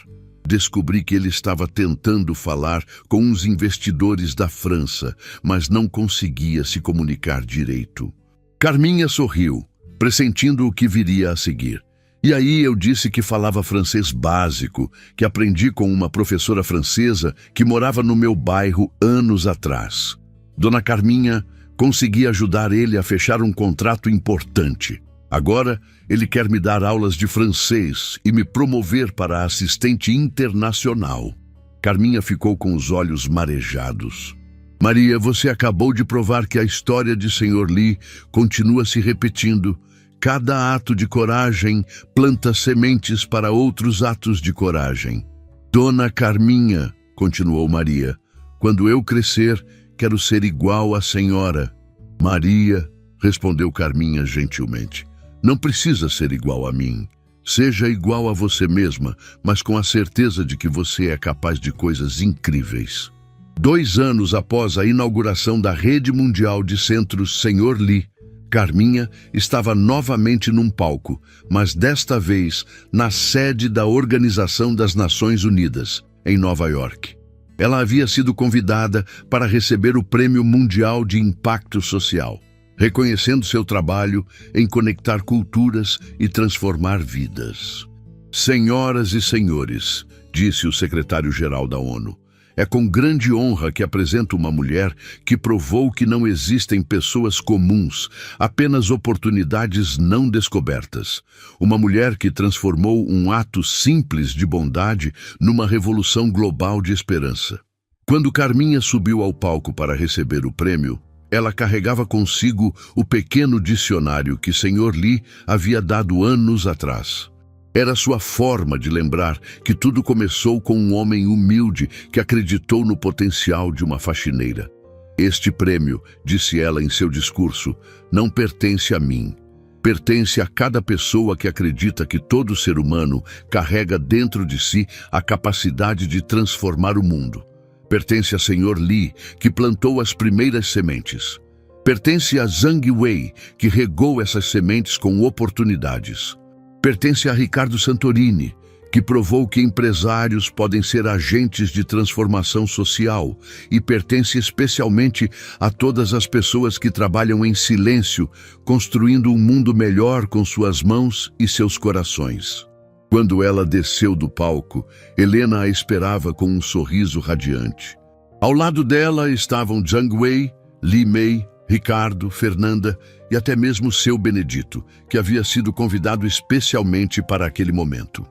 S1: Descobri que ele estava tentando falar com uns investidores da França, mas não conseguia se comunicar direito." Carminha sorriu, pressentindo o que viria a seguir. "E aí eu disse que falava francês básico, que aprendi com uma professora francesa que morava no meu bairro anos atrás. Dona Carminha consegui ajudar ele a fechar um contrato importante. Agora ele quer me dar aulas de francês e me promover para assistente internacional." Carminha ficou com os olhos marejados. "Maria, você acabou de provar que a história de Senhor Li continua se repetindo. Cada ato de coragem planta sementes para outros atos de coragem." "Dona Carminha", continuou Maria, "quando eu crescer, quero ser igual à senhora." "Maria", respondeu Carminha gentilmente, "não precisa ser igual a mim. Seja igual a você mesma, mas com a certeza de que você é capaz de coisas incríveis." 2 anos após a inauguração da Rede Mundial de Centros Sr. Lee, Carminha estava novamente num palco, mas desta vez na sede da Organização das Nações Unidas, em Nova York. Ela havia sido convidada para receber o Prêmio Mundial de Impacto Social, reconhecendo seu trabalho em conectar culturas e transformar vidas. Senhoras e senhores, disse o secretário-geral da ONU, é com grande honra que apresento uma mulher que provou que não existem pessoas comuns, apenas oportunidades não descobertas. Uma mulher que transformou um ato simples de bondade numa revolução global de esperança. Quando Carminha subiu ao palco para receber o prêmio, ela carregava consigo o pequeno dicionário que Sr. Lee havia dado anos atrás. Era sua forma de lembrar que tudo começou com um homem humilde que acreditou no potencial de uma faxineira. Este prêmio, disse ela em seu discurso, não pertence a mim. Pertence a cada pessoa que acredita que todo ser humano carrega dentro de si a capacidade de transformar o mundo. Pertence a Sr. Lee, que plantou as primeiras sementes. Pertence a Zhang Wei, que regou essas sementes com oportunidades. Pertence a Ricardo Santorini, que provou que empresários podem ser agentes de transformação social, e pertence especialmente a todas as pessoas que trabalham em silêncio, construindo um mundo melhor com suas mãos e seus corações. Quando ela desceu do palco, Helena a esperava com um sorriso radiante. Ao lado dela estavam Zhang Wei, Li Mei, Ricardo, Fernanda e até mesmo seu Benedito, que havia sido convidado especialmente para aquele momento.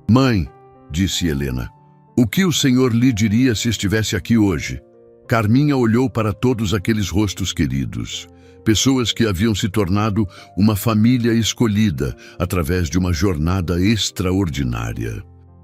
S1: Mãe, disse Helena, o que o Sr. Lee diria se estivesse aqui hoje? Carminha olhou para todos aqueles rostos queridos, pessoas que haviam se tornado uma família escolhida através de uma jornada extraordinária.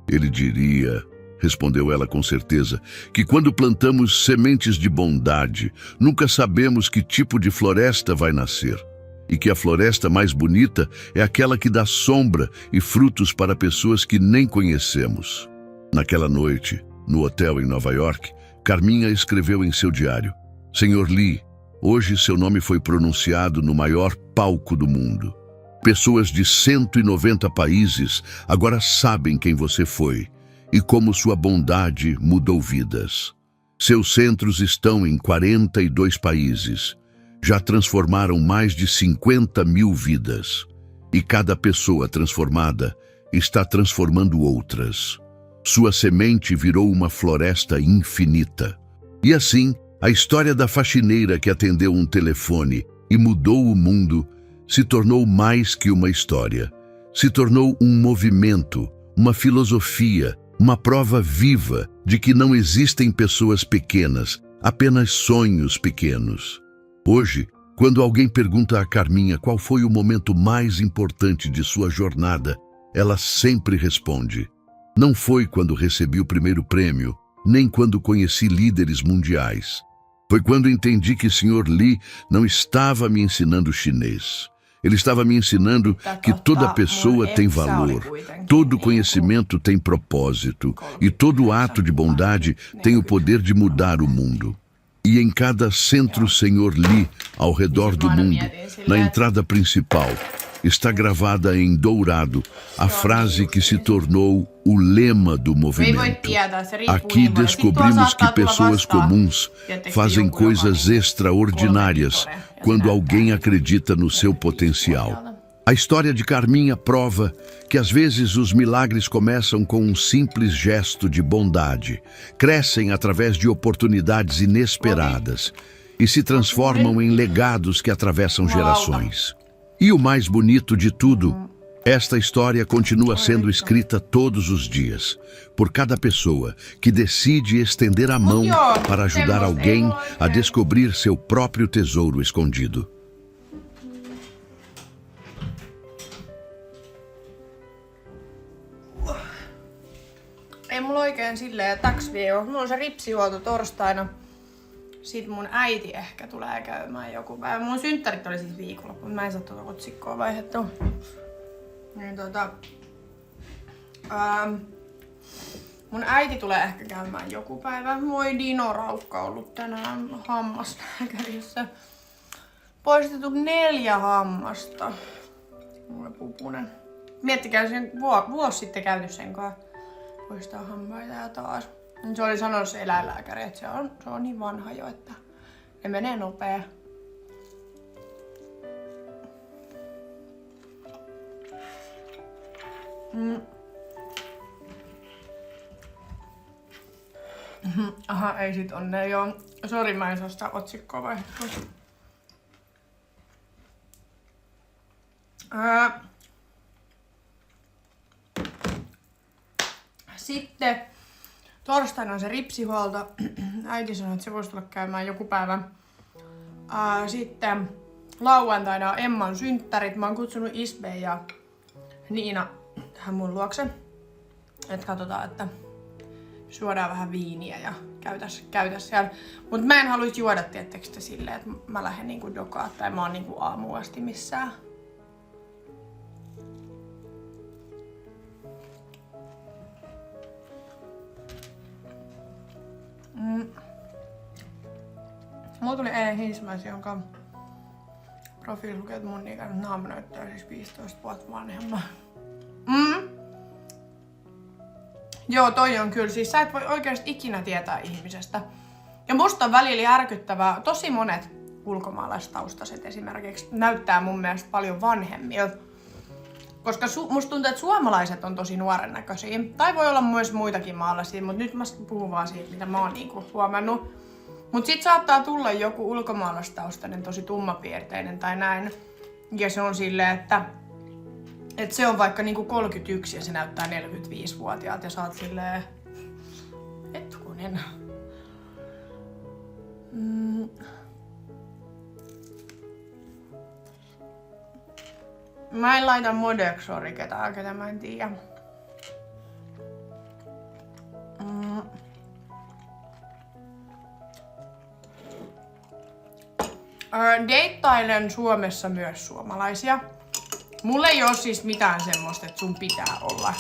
S1: Ele diria, respondeu ela com certeza, que quando plantamos sementes de bondade, nunca sabemos que tipo de floresta vai nascer. E que a floresta mais bonita é aquela que dá sombra e frutos para pessoas que nem conhecemos. Naquela noite, no hotel em Nova York, Carminha escreveu em seu diário, Sr. Lee, hoje seu nome foi pronunciado no maior palco do mundo. Pessoas de 190 países agora sabem quem você foi e como sua bondade mudou vidas. Seus centros estão em 42 países. Já transformaram mais de 50 mil vidas. E cada pessoa transformada está transformando outras. Sua semente virou uma floresta infinita. E assim, a história da faxineira que atendeu um telefone e mudou o mundo se tornou mais que uma história. Se tornou um movimento, uma filosofia, uma prova viva de que não existem pessoas pequenas, apenas sonhos pequenos. Hoje, quando alguém pergunta a Carminha qual foi o momento mais importante de sua jornada, ela sempre responde, não foi quando recebi o primeiro prêmio, nem quando conheci líderes mundiais. Foi quando entendi que Sr. Lee não estava me ensinando chinês. Ele estava me ensinando que toda pessoa tem valor, todo conhecimento tem propósito e todo ato de bondade tem o poder de mudar o mundo. E em cada centro Sr. Lee, ao redor do mundo, na entrada principal, está gravada em dourado a frase que se tornou o lema do movimento. Aqui descobrimos que pessoas comuns fazem coisas extraordinárias quando alguém acredita no seu potencial. A história de Carminha prova que às vezes os milagres começam com um simples gesto de bondade, crescem através de oportunidades inesperadas e se transformam em legados que atravessam gerações. E o mais bonito de tudo, esta história continua sendo escrita todos os dias, por cada pessoa que decide estender a mão para ajudar alguém a descobrir seu próprio tesouro escondido.
S2: Ei mulla oikein silleen taksi vie ole. Mulla on se ripsihuolto torstaina. Sitten mun äiti ehkä tulee käymään joku päivä. Mun synttärit oli siis viikonloppu, mutta mä en saa tuota otsikkoa niin Mun äiti tulee ehkä käymään joku päivä. Moi Dino Raukka ollut tänään hammaslääkärissä. Poistettu 4 hammasta. Mulle pupunen. Miettikää sen vuosi sitten käyty sen kanssa. Poistaa hampaita ja taas. Se oli sanonut se eläinlääkäri, että se on niin vanha jo, että ne menee nopea. Aha, ei sit onne joo. Sori, mä en saa sitä otsikkoa vaihdettua. Sitten torstaina on se ripsihuolto. Äiti sanoi, että se voisi tulla käymään joku päivä. Sitten lauantaina on Emman synttärit. Mä oon kutsunut Isbe ja Niina tähän mun luokse. Et katsotaan, että juodaan vähän viiniä ja käytäs siellä. Mut mä en haluis juoda tiettekö silleen, että mä lähden niinku dokaa tai mä oon niinku aamuun asti missään. Mulla tuli eilen Hinsmäis, jonka profiili lukee, että mun ikäinen naama näyttää siis 15 vuotta vanhemman. Joo, toi on kyllä. Siis sä et voi oikeasti ikinä tietää ihmisestä. Ja musta on välillä järkyttävää. Tosi monet ulkomaalaistaustaiset esimerkiksi näyttää mun mielestä paljon vanhemmilta. Koska musta tuntuu, että suomalaiset on tosi nuoren näköisiä. Tai voi olla myös muitakin maalaisia, mutta nyt mä puhun vaan siitä, mitä mä oon niinku huomannut. Mut sit saattaa tulla joku ulkomaalaistaustainen tosi tummapiirteinen tai näin. Ja se on silleen, että se on vaikka niinku 31 ja se näyttää 45-vuotiaalta ja sä oot silleen... Hetkunen. Mä en laita Modexori ketään, ketä mä en tiedä. Deittailen Suomessa myös suomalaisia. Mulla ei oo siis mitään semmoista, että sun pitää olla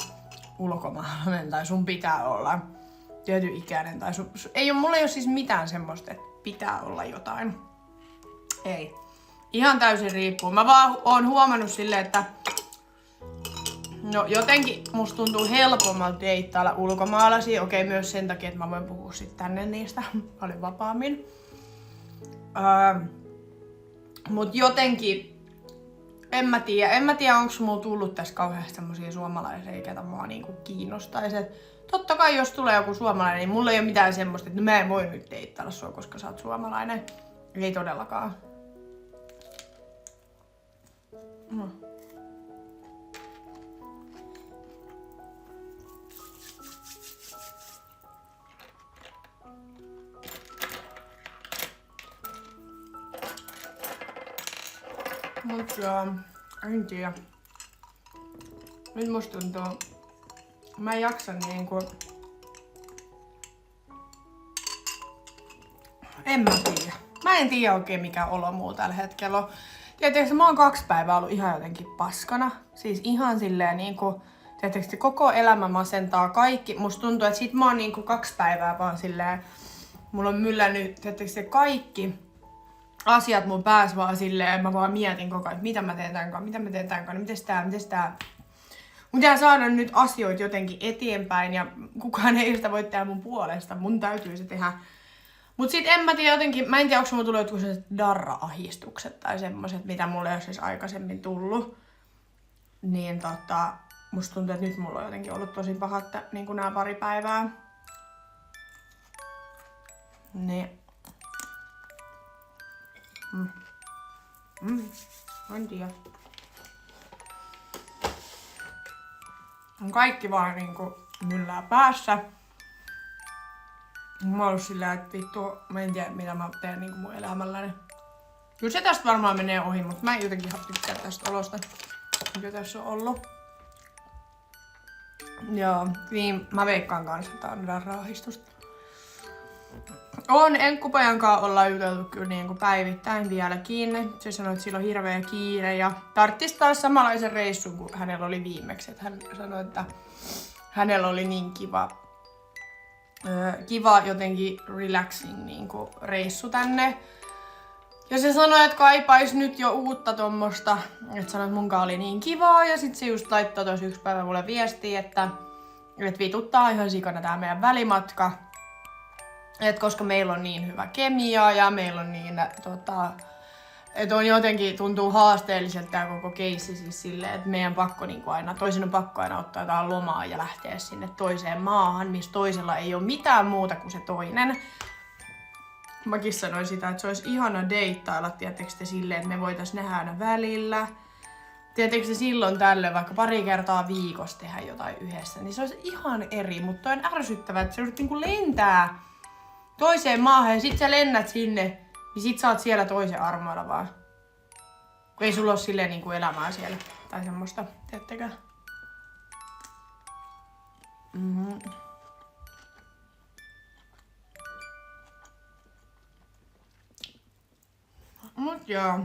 S2: ulkomaalainen tai sun pitää olla tietyn ikäinen tai mulla ei oo siis mitään semmoista, että pitää olla jotain. Ei. Ihan täysin riippuu. Mä vaan oon huomannut silleen, että no jotenkin musta tuntuu helpommalta deittailla ulkomaalaisia. Okei, myös sen takia, että mä voin puhua sit tänne niistä paljon vapaammin. Mut jotenkin en mä tiedä onko mulla tullut tässä kauheasti semmosia suomalaisia, ketä mua niinku kiinnostais. Et totta kai jos tulee joku suomalainen, niin mulla ei oo mitään semmoista, että mä en voi nyt deittailla sua, koska sä oot suomalainen. Ei todellakaan. Mut en tiedä. Nyt musta tuntuu, mä en jaksa niinku... En mä tiedä. Mä en tiedä oikein mikä olo mulla tällä hetkellä on. Tietysti mä oon 2 päivää ollut ihan jotenkin paskana. Siis ihan silleen niinku... Tietysti koko elämä masentaa kaikki. Musta tuntuu, että sit mä oon niinku 2 päivää vaan silleen... Mulla on myllännyt tietysti kaikki asiat mun päässä vaan silleen. Mä vaan mietin koko ajan, että mitä mä teen tämän kanssa, mites tää. Mun pitää saada nyt asioita jotenkin eteenpäin ja kukaan ei sitä voi tehdä mun puolesta. Mun täytyy se tehdä. Mut sit en mä tiedä jotenkin, mä en tiedä onko mulla tullut jotkut sellaiset darra-ahdistukset tai semmoset, mitä mulle ei ole siis aikaisemmin tullut. Niin musta tuntuu, että nyt mulla on jotenkin ollut tosi pahat niin nää 2 päivää. Niin. En tiedä. Kaikki vaan niinku myllää päässä. Mä oon ollut sillä, että vittu, mä en tiedä mitä mä teen niinku mun elämälläni. Kyllä se tästä varmaan menee ohi, mutta mä en jotenkin tykkää tästä olosta, mikä tässä on ollut. Joo, niin mä veikkaan kanssa, että tää on darra-ahdistusta. Enkkupojan kanssa ollaan juteltu kyllä niinku päivittäin vielä kiinni. Se sanoi, että sillä on hirveä kiire ja tarttis taas samanlaisen reissun kuin hänellä oli viimeksi. Että hän sanoi, että hänellä oli niin kiva kiva jotenkin relaxing niinku reissu tänne. Ja se sanoi, että kaipais nyt jo uutta tommosta. Että sanoi, että munkaan oli niin kivaa. Ja sit se just laittoi tossa yksi päivä mulle viestiä, että vituttaa ihan sikana tää meidän välimatka. Et koska meillä on niin hyvä kemia ja meillä on niin että on jotenkin tuntuu haasteelliselta tää koko keissi siis silleen, että meidän pakko niinku aina, toisen on pakko aina ottaa jotain lomaa ja lähteä sinne toiseen maahan, missä toisella ei ole mitään muuta kuin se toinen. Mäkin sanoin sitä, että se olisi ihana deittailla, tiettekö te silleen, että me voitais nähdä aina välillä. Tiettekö se silloin tällöin vaikka pari kertaa viikossa tehdä jotain yhdessä, niin se olisi ihan eri, mutta on ärsyttävää, että se olisi niinku lentää toiseen maahan ja sit sä lennät sinne, niin sit sä oot siellä toisen armoilla vaan. Kun ei sulla oo silleen niinku elämää siellä tai semmoista, teettekö? Mut joo.